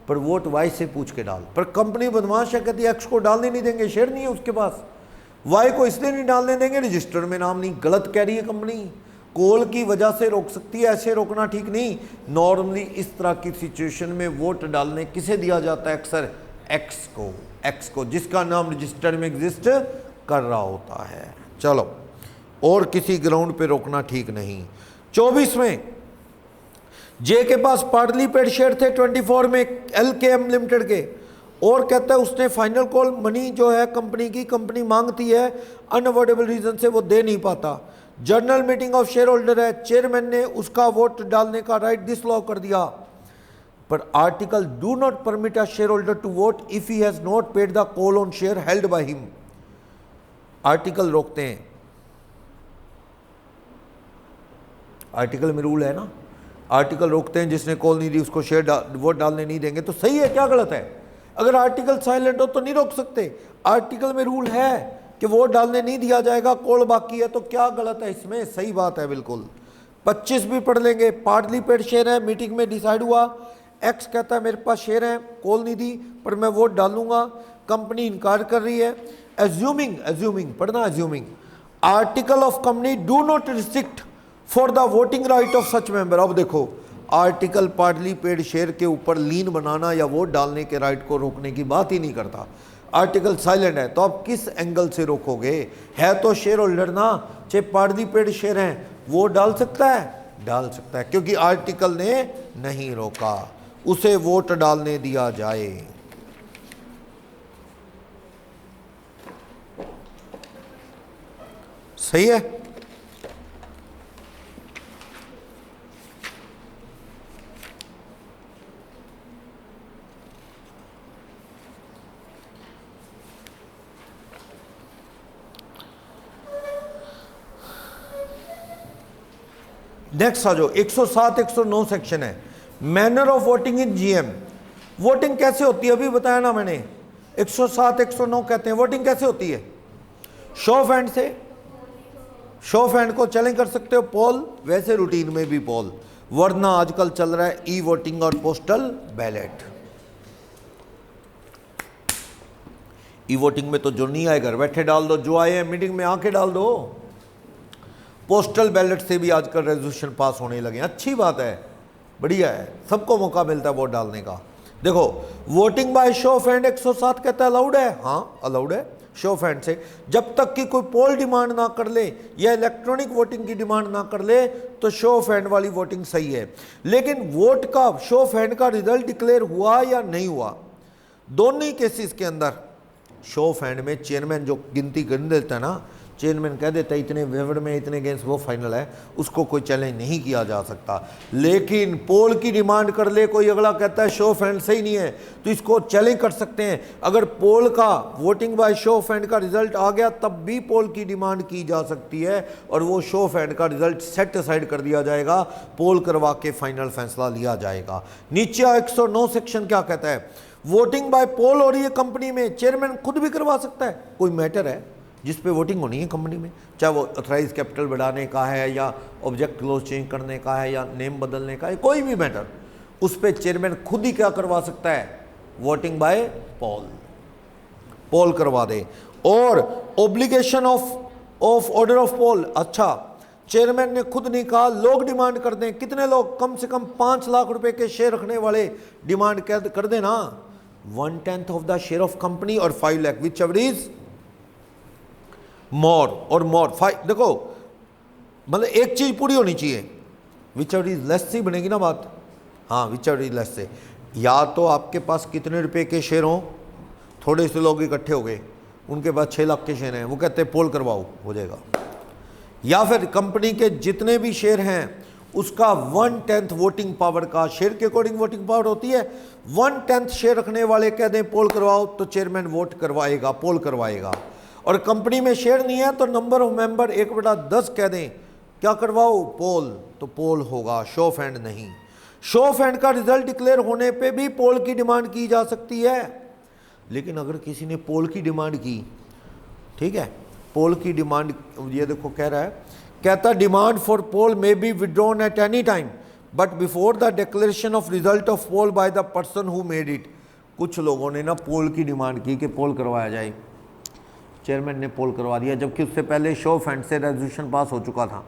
पर वोट वाई से पूछ के डाल। पर कंपनी बदमाश है, कहती है एक्स को डालने नहीं देंगे, शेयर नहीं है उसके पास, वाई को इसलिए नहीं डालने देंगे रजिस्टर में नाम नहीं। गलत कह रही है कंपनी, कॉल की वजह से रोक सकती है, ऐसे रोकना ठीक नहीं। नॉर्मली इस तरह की सिचुएशन में वोट डालने किसे दिया जाता है? अक्सर एक्स को जिसका नाम रजिस्टर में एग्जिस्ट कर रहा होता है। चलो, और किसी ग्राउंड पे रोकना ठीक नहीं। 24 में जे के पास पार्टली पेड शेयर थे 24 में एलकेएम लिमिटेड के, और कहता है उसने फाइनल कॉल मनी जो है कंपनी की, कंपनी मांगती है, अनअवॉइडेबल रीजन से वो दे नहीं पाता। General meeting of share holder है, चेयरमैन ने उसका वोट डालने का राइट डिसलॉ कर दिया। पर article do not permit a share holder to vote if he has not paid the call on share held by him. Article रोकते हैं, आर्टिकल में रूल है ना, आर्टिकल रोकते हैं, जिसने कॉल नहीं दी उसको शेयर वोट डालने नहीं देंगे। तो सही है क्या गलत है? अगर आर्टिकल साइलेंट हो तो नहीं रोक सकते। आर्टिकल में रूल है कि वोट डालने नहीं दिया जाएगा, कॉल बाकी है, तो क्या गलत है इसमें? सही बात है बिल्कुल। 25 भी पढ़ लेंगे। पार्टली पेड शेयर है, मीटिंग में डिसाइड हुआ, एक्स कहता है मेरे पास शेयर है, कॉल नहीं दी पर मैं वोट डालूंगा, कंपनी इनकार कर रही है। एज्यूमिंग पढ़ना, assuming article of company do not restrict for the voting right of such member. अब देखो, आर्टिकल पार्टली पेड शेयर के ऊपर लीन बनाना या वोट डालने के राइट को रोकने की बात ही नहीं करता। आर्टिकल साइलेंट है, तो आप किस एंगल से रोकोगे? है तो शेयर होल्डर ना, चाहे पार्टली पेड शेयर है, वोट डाल सकता है, डाल सकता है, क्योंकि आर्टिकल ने नहीं रोका, उसे वोट डालने दिया जाए। सही है। नेक्स्ट आ जाओ, 107 109 सेक्शन है, manner of voting in GM. Voting कैसे होती है अभी बताया ना मैंने। 107 109 कहते हैं वोटिंग कैसे होती है? शो ऑफ हैंड से, शो ऑफ हैंड को चैलेंज कर सकते हो, पोल, वैसे रूटीन में भी पोल, वरना आजकल चल रहा है ई वोटिंग और पोस्टल बैलेट। ई वोटिंग में तो जो नहीं आए घर बैठे डाल दो, जो आए हैं मीटिंग में आके डाल दो। पोस्टल बैलेट से भी आजकल रेजोल्यूशन पास होने लगे, अच्छी बात है, बढ़िया है, सबको मौका मिलता है वोट डालने का। देखो, voting by show of hand 107 कहता है अलाउड है, हाँ अलाउड है शो ऑफ हैंड से, जब तक कि कोई पोल डिमांड ना कर ले या इलेक्ट्रॉनिक वोटिंग की डिमांड ना कर ले तो शो ऑफ हैंड वाली वोटिंग सही है। लेकिन वोट का, शो ऑफ हैंड का रिजल्ट डिक्लेयर हुआ या नहीं हुआ, दोनों ही केसेस के अंदर शो ऑफ हैंड में चेयरमैन जो गिनती गिन देता है ना, चेयरमैन कह देता है इतने फेवर में इतने अगेंस्ट वो फाइनल है, उसको कोई चैलेंज नहीं किया जा सकता। लेकिन पोल की डिमांड कर ले कोई, अगला कहता है शो ऑफ हैंड सही नहीं है, तो इसको चैलेंज कर सकते हैं। अगर पोल का, voting by show of hand का रिजल्ट आ गया तब भी पोल की डिमांड की जा सकती है और वो शो ऑफ हैंड का रिजल्ट सेट असाइड कर दिया जाएगा, पोल करवा के फाइनल फैसला लिया जाएगा। नीचे 109 सेक्शन क्या कहता है? वोटिंग बाय पोल हो रही है कंपनी में, चेयरमैन खुद भी करवा सकता है। कोई मैटर है जिस पे वोटिंग होनी है कंपनी में, चाहे वो ऑथराइज कैपिटल बढ़ाने का है या ऑब्जेक्ट क्लोज चेंज करने का है या नेम बदलने का है, कोई भी मैटर, उस पे चेयरमैन खुद ही क्या करवा सकता है? वोटिंग बाय पोल, पोल करवा दे। और ऑब्लिगेशन ऑफ ऑर्डर ऑफ पोल, अच्छा चेयरमैन ने खुद नहीं कहा, लोग डिमांड कर दें। कितने लोग? कम से कम 5 लाख रुपए के शेयर रखने वाले डिमांड कर देना, 1/10 of the share of company और 5 lakh, which ever is more और मोर। देखो मतलब एक चीज पूरी होनी चाहिए, विच एवर इज लेस से बनेगी ना बात। हाँ, विच एवर इज लेस से, या तो आपके पास कितने रुपए के शेयर हों, थोड़े से लोग इकट्ठे हो गए, उनके पास 6 लाख के शेयर हैं, वो कहते हैं पोल करवाओ, हो जाएगा। या फिर कंपनी के जितने भी शेयर हैं उसका 1/10 वोटिंग पावर का, शेयर के अकॉर्डिंग वोटिंग पावर होती है, 1/10 शेयर रखने वाले कह दें पोल करवाओ तो चेयरमैन वोट करवाएगा, पोल करवाएगा। और कंपनी में शेयर नहीं है तो नंबर ऑफ मेंबर 1/10 कह दें, क्या करवाओ? पोल, तो पोल होगा, शो ऑफ हैंड नहीं। शो ऑफ हैंड का रिजल्ट डिक्लेयर होने पे भी पोल की डिमांड की जा सकती है। लेकिन अगर किसी ने पोल की डिमांड की, ठीक है, पोल की डिमांड, ये देखो कह रहा है, कहता demand for poll may be withdrawn at any time but before the declaration of result of poll by the person who made it. कुछ लोगों ने ना पोल की डिमांड की कि पोल करवाया जाए, चेयरमैन ने पोल करवा दिया, जबकि उससे पहले शो ऑफ हैंड से रेजोल्यूशन पास हो चुका था,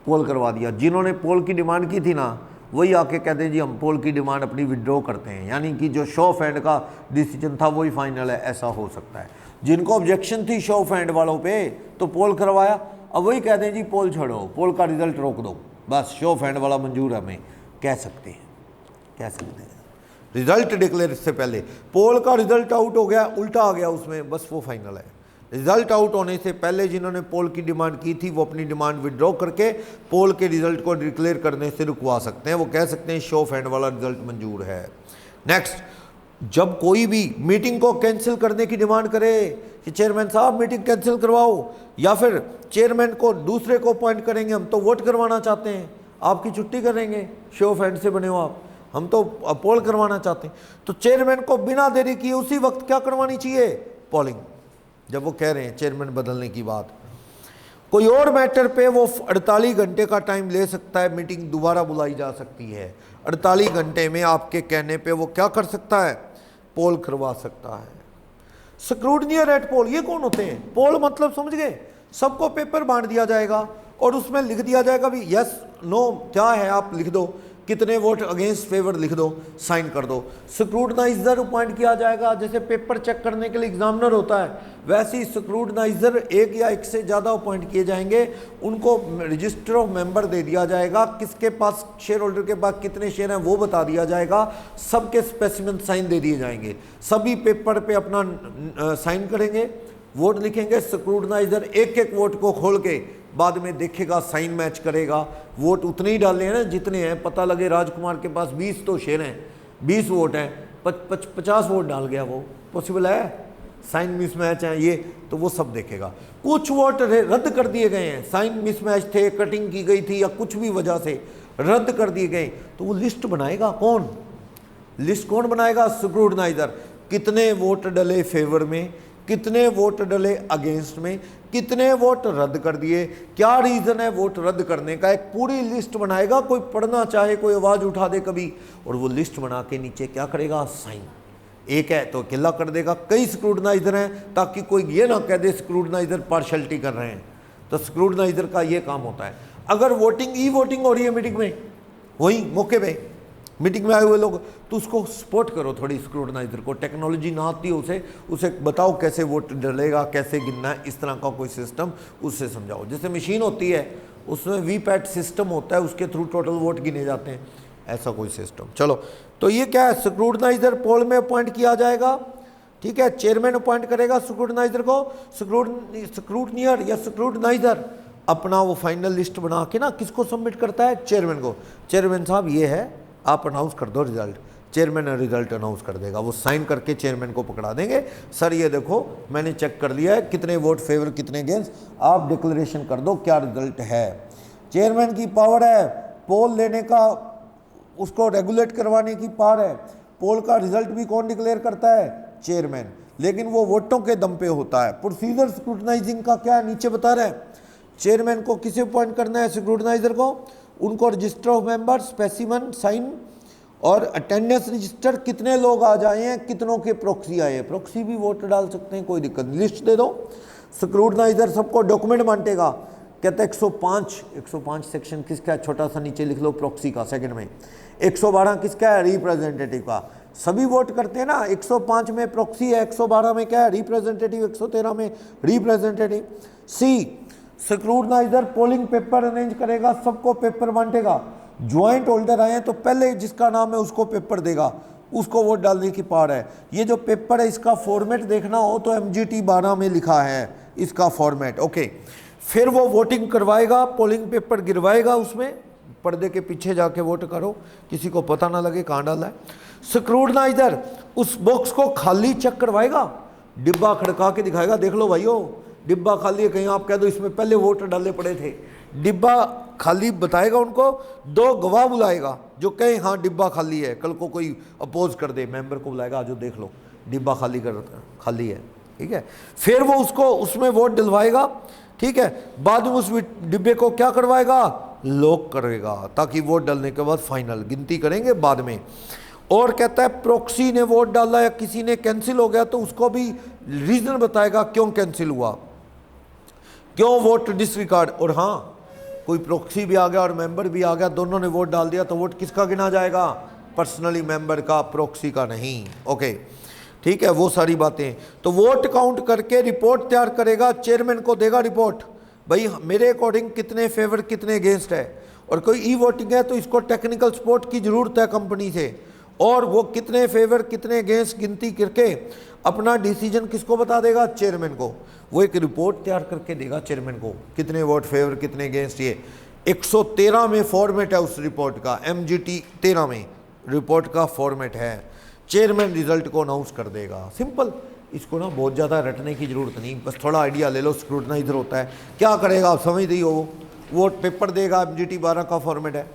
पोल करवा दिया। जिन्होंने पोल की डिमांड की थी ना, वही आके कहते हैं जी हम पोल की डिमांड अपनी विड्रॉ करते हैं, यानी कि जो शो ऑफ हैंड का डिसीजन था वही फाइनल है, ऐसा हो सकता है। जिनको ऑब्जेक्शन थी शो ऑफ हैंड वालों पे तो पोल करवाया, अब वही कहते हैं जी पोल छोड़ो, पोल का रिजल्ट रोक दो, बस शो ऑफ हैंड वाला मंजूर है, हमें कह सकते हैं, कह सकते हैं। रिजल्ट डिक्लेयर से पहले पोल का रिजल्ट आउट हो गया, उल्टा आ गया उसमें, बस वो फाइनल है। रिजल्ट आउट होने से पहले जिन्होंने पोल की डिमांड की थी वो अपनी डिमांड विड्रॉ करके पोल के रिजल्ट को डिक्लेयर करने से रुकवा सकते हैं। वो कह सकते हैं शो ऑफ हैंड वाला रिजल्ट मंजूर है। नेक्स्ट, जब कोई भी मीटिंग को कैंसिल करने की डिमांड करे कि चेयरमैन साहब मीटिंग कैंसिल करवाओ, या फिर चेयरमैन को दूसरे को अपॉइंट करेंगे, हम तो वोट करवाना चाहते हैं, आपकी छुट्टी करेंगे, शो ऑफ हैंड से बने हो आप, हम तो पोल करवाना चाहते हैं, तो चेयरमैन को बिना देरी किए उसी वक्त क्या करवानी चाहिए? पोलिंग। जब वो कह रहे हैं चेयरमैन बदलने की बात, कोई और मैटर पे वो 48 घंटे का टाइम ले सकता है, मीटिंग दोबारा बुलाई जा सकती है। 48 घंटे में आपके कहने पे वो क्या कर सकता है? पोल करवा सकता है। स्क्रूटनियर एट पोल, ये कौन होते हैं? पोल मतलब समझ गए, सबको पेपर बांट दिया जाएगा और उसमें लिख दिया जाएगा भी यस नो क्या है, आप लिख दो, कितने वोट अगेंस्ट फेवर लिख दो, साइन कर दो। स्क्रूटनाइजर अपॉइंट किया जाएगा, जैसे पेपर चेक करने के लिए एग्जामिनर होता है, वैसे ही स्क्रूटनाइजर एक या एक से ज़्यादा अपॉइंट किए जाएंगे। उनको रजिस्टर ऑफ मेंबर दे दिया जाएगा, किसके पास शेयर होल्डर के पास कितने शेयर हैं वो बता दिया जाएगा, सबके स्पेसिमेन साइन दे दिए जाएंगे, सभी पेपर पे अपना साइन करेंगे, वोट लिखेंगे। स्क्रूटनाइजर एक एक वोट को खोल के बाद में देखेगा, साइन मैच करेगा, वोट उतने ही डालने हैं ना जितने हैं। पता लगे राजकुमार के पास 20 तो शेयर हैं, 20 वोट हैं, 50 वोट डाल गया, वो पॉसिबल है? साइन मिसमैच है ये, तो वो सब देखेगा। कुछ वोट रद्द कर दिए गए हैं, साइन मिसमैच थे, कटिंग की गई थी या कुछ भी वजह से रद्द कर दिए गए, तो वो लिस्ट बनाएगा कौन? लिस्ट कौन बनाएगा? स्क्रूटनाइजर। कितने वोट डले फेवर में, कितने वोट डले अगेंस्ट में, कितने वोट रद्द कर दिए, क्या रीज़न है वोट रद्द करने का, एक पूरी लिस्ट बनाएगा। कोई पढ़ना चाहे, कोई आवाज़ उठा दे कभी, और वो लिस्ट बना के नीचे क्या करेगा? साइन। एक है तो अकेला कर देगा, कई स्क्रूटनाइजर हैं ताकि कोई ये ना कह दे स्क्रूटनाइजर पार्शलिटी कर रहे हैं, तो स्क्रूटनाइजर का ये काम होता है। अगर वोटिंग ई वोटिंग हो रही है मीटिंग में, वही मौके पे मीटिंग में आए हुए लोग, तो उसको सपोर्ट करो थोड़ी, स्क्रूटनाइजर को टेक्नोलॉजी ना आती है उसे बताओ कैसे वोट डलेगा, कैसे गिनना है, इस तरह का कोई सिस्टम उससे समझाओ। जैसे मशीन होती है उसमें वीपैट सिस्टम होता है, उसके थ्रू टोटल वोट गिने जाते हैं, ऐसा कोई सिस्टम। चलो, तो ये क्या है? स्क्रूटनाइजर पोल में अपॉइंट किया जाएगा, ठीक है, चेयरमैन अपॉइंट करेगा स्क्रूटनाइजर को। स्क्रूटनियर या स्क्रूटनाइजर अपना वो फाइनल लिस्ट बना के ना किसको सबमिट करता है? चेयरमैन को। चेयरमैन साहब ये है, आप अनाउंस कर दो रिजल्ट। चेयरमैन रिजल्ट अनाउंस कर देगा, वो साइन करके चेयरमैन को पकड़ा देंगे, सर ये देखो मैंने चेक कर लिया है, कितने वोट फेवर कितने अगेंस्ट, आप डिक्लेरेशन कर दो क्या रिजल्ट है। चेयरमैन की पावर है पोल लेने का, उसको रेगुलेट करवाने की पावर है। पोल का रिजल्ट भी कौन डिक्लेयर करता है? चेयरमैन, लेकिन वो वोटों के दम पे होता है। प्रोसीजर स्क्रूटनाइजिंग का क्या है नीचे बता रहे हैं। चेयरमैन को किसे अपॉइंट करना है? स्क्रूटनाइजर को। उनको register of member, specimen, sign और अटेंडेंस रजिस्टर, कितने लोग आ जाए हैं, कितनों के प्रॉक्सी आए हैं, प्रॉक्सी भी वोट डाल सकते हैं, कोई दिक्कत नहीं, लिस्ट दे दो। स्क्रूटनाइजर सबको डॉक्यूमेंट बांटेगा, कहता है 105 सेक्शन किसका है, छोटा सा नीचे लिख लो प्रॉक्सी का सेकंड में। 112 किसका है? रिप्रेजेंटेटिव का। सभी वोट करते हैं ना, 105 में प्रॉक्सी है, 112 में क्या है? रिप्रेजेंटेटिव, 113 में रिप्रेजेंटेटिव। सी, स्क्रूटनाइजर पोलिंग पेपर अरेंज करेगा, सबको पेपर बांटेगा। ज्वाइंट होल्डर आए तो पहले जिसका नाम है उसको पेपर देगा, उसको वोट डालने की पावर है। ये जो पेपर है इसका फॉर्मेट देखना हो तो MGT 12 में लिखा है इसका फॉर्मेट, ओके। फिर वो वोटिंग करवाएगा, पोलिंग पेपर गिरवाएगा, उसमें पर्दे के पीछे जाके वोट करो, किसी को पता ना लगे कहाँ डाला है। स्क्रूटनाइजर उस बॉक्स को खाली चेक करवाएगा, डिब्बा खड़का के दिखाएगा, देख लो भाइयों डिब्बा खाली है, कहीं आप कह दो इसमें पहले वोट डाले पड़े थे। डिब्बा खाली बताएगा उनको, 2 गवाह बुलाएगा जो कहे हाँ डिब्बा खाली है, कल को कोई अपोज कर दे मेंबर को बुलाएगा, जो देख लो डिब्बा खाली है, ठीक है। फिर वो उसको उसमें वोट डलवाएगा, ठीक है। बाद में उस डिब्बे को क्या करवाएगा? लॉक करेगा, ताकि वोट डालने के बाद फाइनल गिनती करेंगे बाद में। और कहता है प्रॉक्सी ने वोट डाला या किसी ने कैंसिल हो गया तो उसको भी रीजन बताएगा क्यों कैंसिल हुआ, क्यों वोट डिसरिगार्ड। और हाँ, कोई प्रॉक्सी भी आ गया और मेंबर भी आ गया, दोनों ने वोट डाल दिया तो वोट किसका गिना जाएगा? पर्सनली मेंबर का, प्रॉक्सी का नहीं, ओके, ठीक है। वो सारी बातें, तो वोट काउंट करके रिपोर्ट तैयार करेगा, चेयरमैन को देगा रिपोर्ट, भाई मेरे अकॉर्डिंग कितने फेवर कितने अगेंस्ट है। और कोई ई वोटिंग है तो इसको टेक्निकल सपोर्ट की ज़रूरत है कंपनी से, और वो कितने फेवर कितने अगेंस्ट गिनती करके अपना डिसीजन किसको बता देगा, चेयरमैन को। वो एक रिपोर्ट तैयार करके देगा चेयरमैन को, कितने वोट फेवर कितने अगेंस्ट। ये 113 में फॉर्मेट है उस रिपोर्ट का, MGT 13 में रिपोर्ट का फॉर्मेट है। चेयरमैन रिजल्ट को अनाउंस कर देगा। सिंपल, इसको ना बहुत ज़्यादा रटने की जरूरत नहीं, बस थोड़ा आइडिया ले लो। स्क्रूटनाइजर होता है, क्या करेगा आप समझ रही हो, वोट पेपर देगा, MGT 12 का फॉर्मेट है,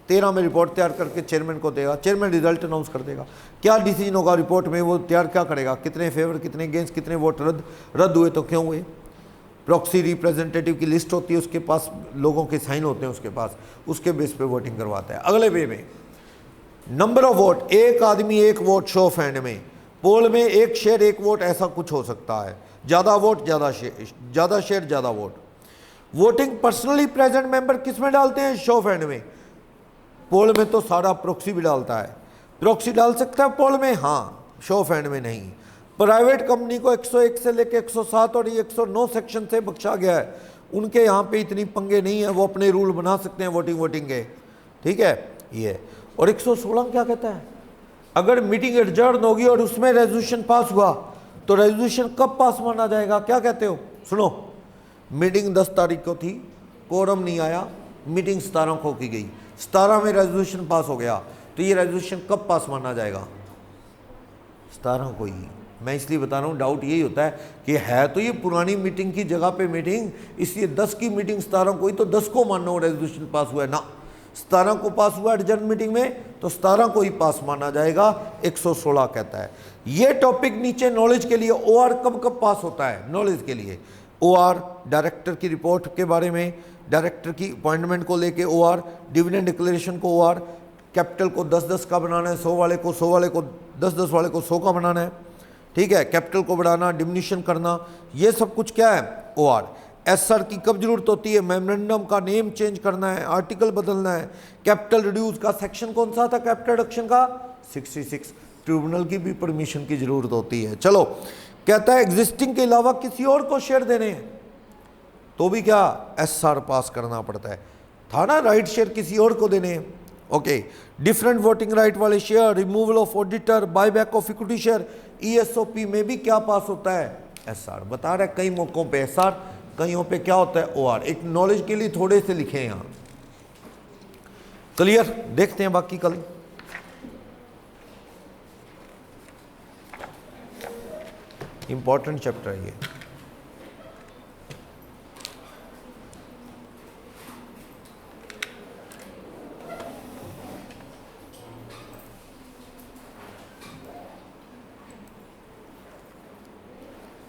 13 में रिपोर्ट तैयार करके चेयरमैन को देगा, चेयरमैन रिजल्ट अनाउंस कर देगा। क्या डिसीजन होगा रिपोर्ट में, वो तैयार क्या करेगा, कितने फेवर कितने अगेंस्ट, कितने वोट रद्द हुए तो क्यों हुए। प्रॉक्सी रिप्रेजेंटेटिव की लिस्ट होती है, उसके पास लोगों के साइन होते हैं उसके पास, उसके बेस पे वोटिंग करवाता है। अगले वे में नंबर ऑफ वोट, एक आदमी एक वोट, शो ऑफ हैंड में, पोल में एक शेयर एक वोट, ऐसा कुछ हो सकता है। ज़्यादा वोट ज़्यादा शेयर ज़्यादा vote. Voting personally present member किस में डालते हैं, शो ऑफ हैंड में। पोल में तो सारा प्रॉक्सी भी डालता है, प्रॉक्सी डाल सकता है पोल में, हाँ, शो ऑफ हैंड में नहीं। प्राइवेट कंपनी को 101 से लेकर 107 और ये 109 सेक्शन से बख्शा गया है, उनके यहाँ पे इतनी पंगे नहीं है, वो अपने रूल बना सकते हैं वोटिंग के, ठीक है ये। और 116 क्या कहता है, अगर मीटिंग एडजर्न होगी और उसमें रेजोल्यूशन पास हुआ तो रेजोल्यूशन कब पास माना जाएगा, क्या कहते हो, सुनो। मीटिंग 10 तारीख को थी, कोरम नहीं आया, मीटिंग 17 को की गई, 17 में रेजोल्यूशन पास हो गया, तो ये रेजोल्यूशन कब पास माना जाएगा, 17 को ही। मैं इसलिए बता रहा हूँ, डाउट यही होता है कि है तो ये पुरानी मीटिंग की जगह पे मीटिंग, इसलिए 10 की मीटिंग 17 को ही, तो 10 को मानो रेजोल्यूशन पास हुआ है ना, 17 को पास हुआ एडजर्न मीटिंग में, तो 17 को ही पास माना जाएगा, 116 कहता है। ये टॉपिक नीचे नॉलेज के लिए, OR कब कब पास होता है, नॉलेज के लिए। OR डायरेक्टर की रिपोर्ट के बारे में, डायरेक्टर की अपॉइंटमेंट को लेके OR, डिविडेंड डिक्लेरेशन को OR, कैपिटल को 10-10 का बनाना है, 100 वाले को 10-10 वाले को 100 का बनाना है, ठीक है, कैपिटल को बढ़ाना, डिमिनिशन करना, ये सब कुछ क्या है, OR। SR की कब जरूरत होती है, मेमोरेंडम का नेम चेंज करना है, आर्टिकल बदलना है, कैपिटल रिड्यूस का सेक्शन कौन सा था कैपिटल रिडक्शन का, 66, ट्रिब्यूनल की भी परमिशन की जरूरत होती है। चलो, कहता है एग्जिस्टिंग के अलावा किसी और को शेयर देने हैं तो भी क्या, SR पास करना पड़ता है, था ना, राइट शेयर किसी और को देने हैं, ओके। डिफरेंट वोटिंग राइट वाले share, removal of auditor, buyback of equity share, ESOP में भी क्या पास होता है, SR। बता रहा है कई मौकों पे SR, कईयों पे क्या होता है, OR। एक नॉलेज के लिए थोड़े से लिखे हैं यहाँ, क्लियर। देखते हैं बाकी कल। इंपॉर्टेंट चैप्टर है ये।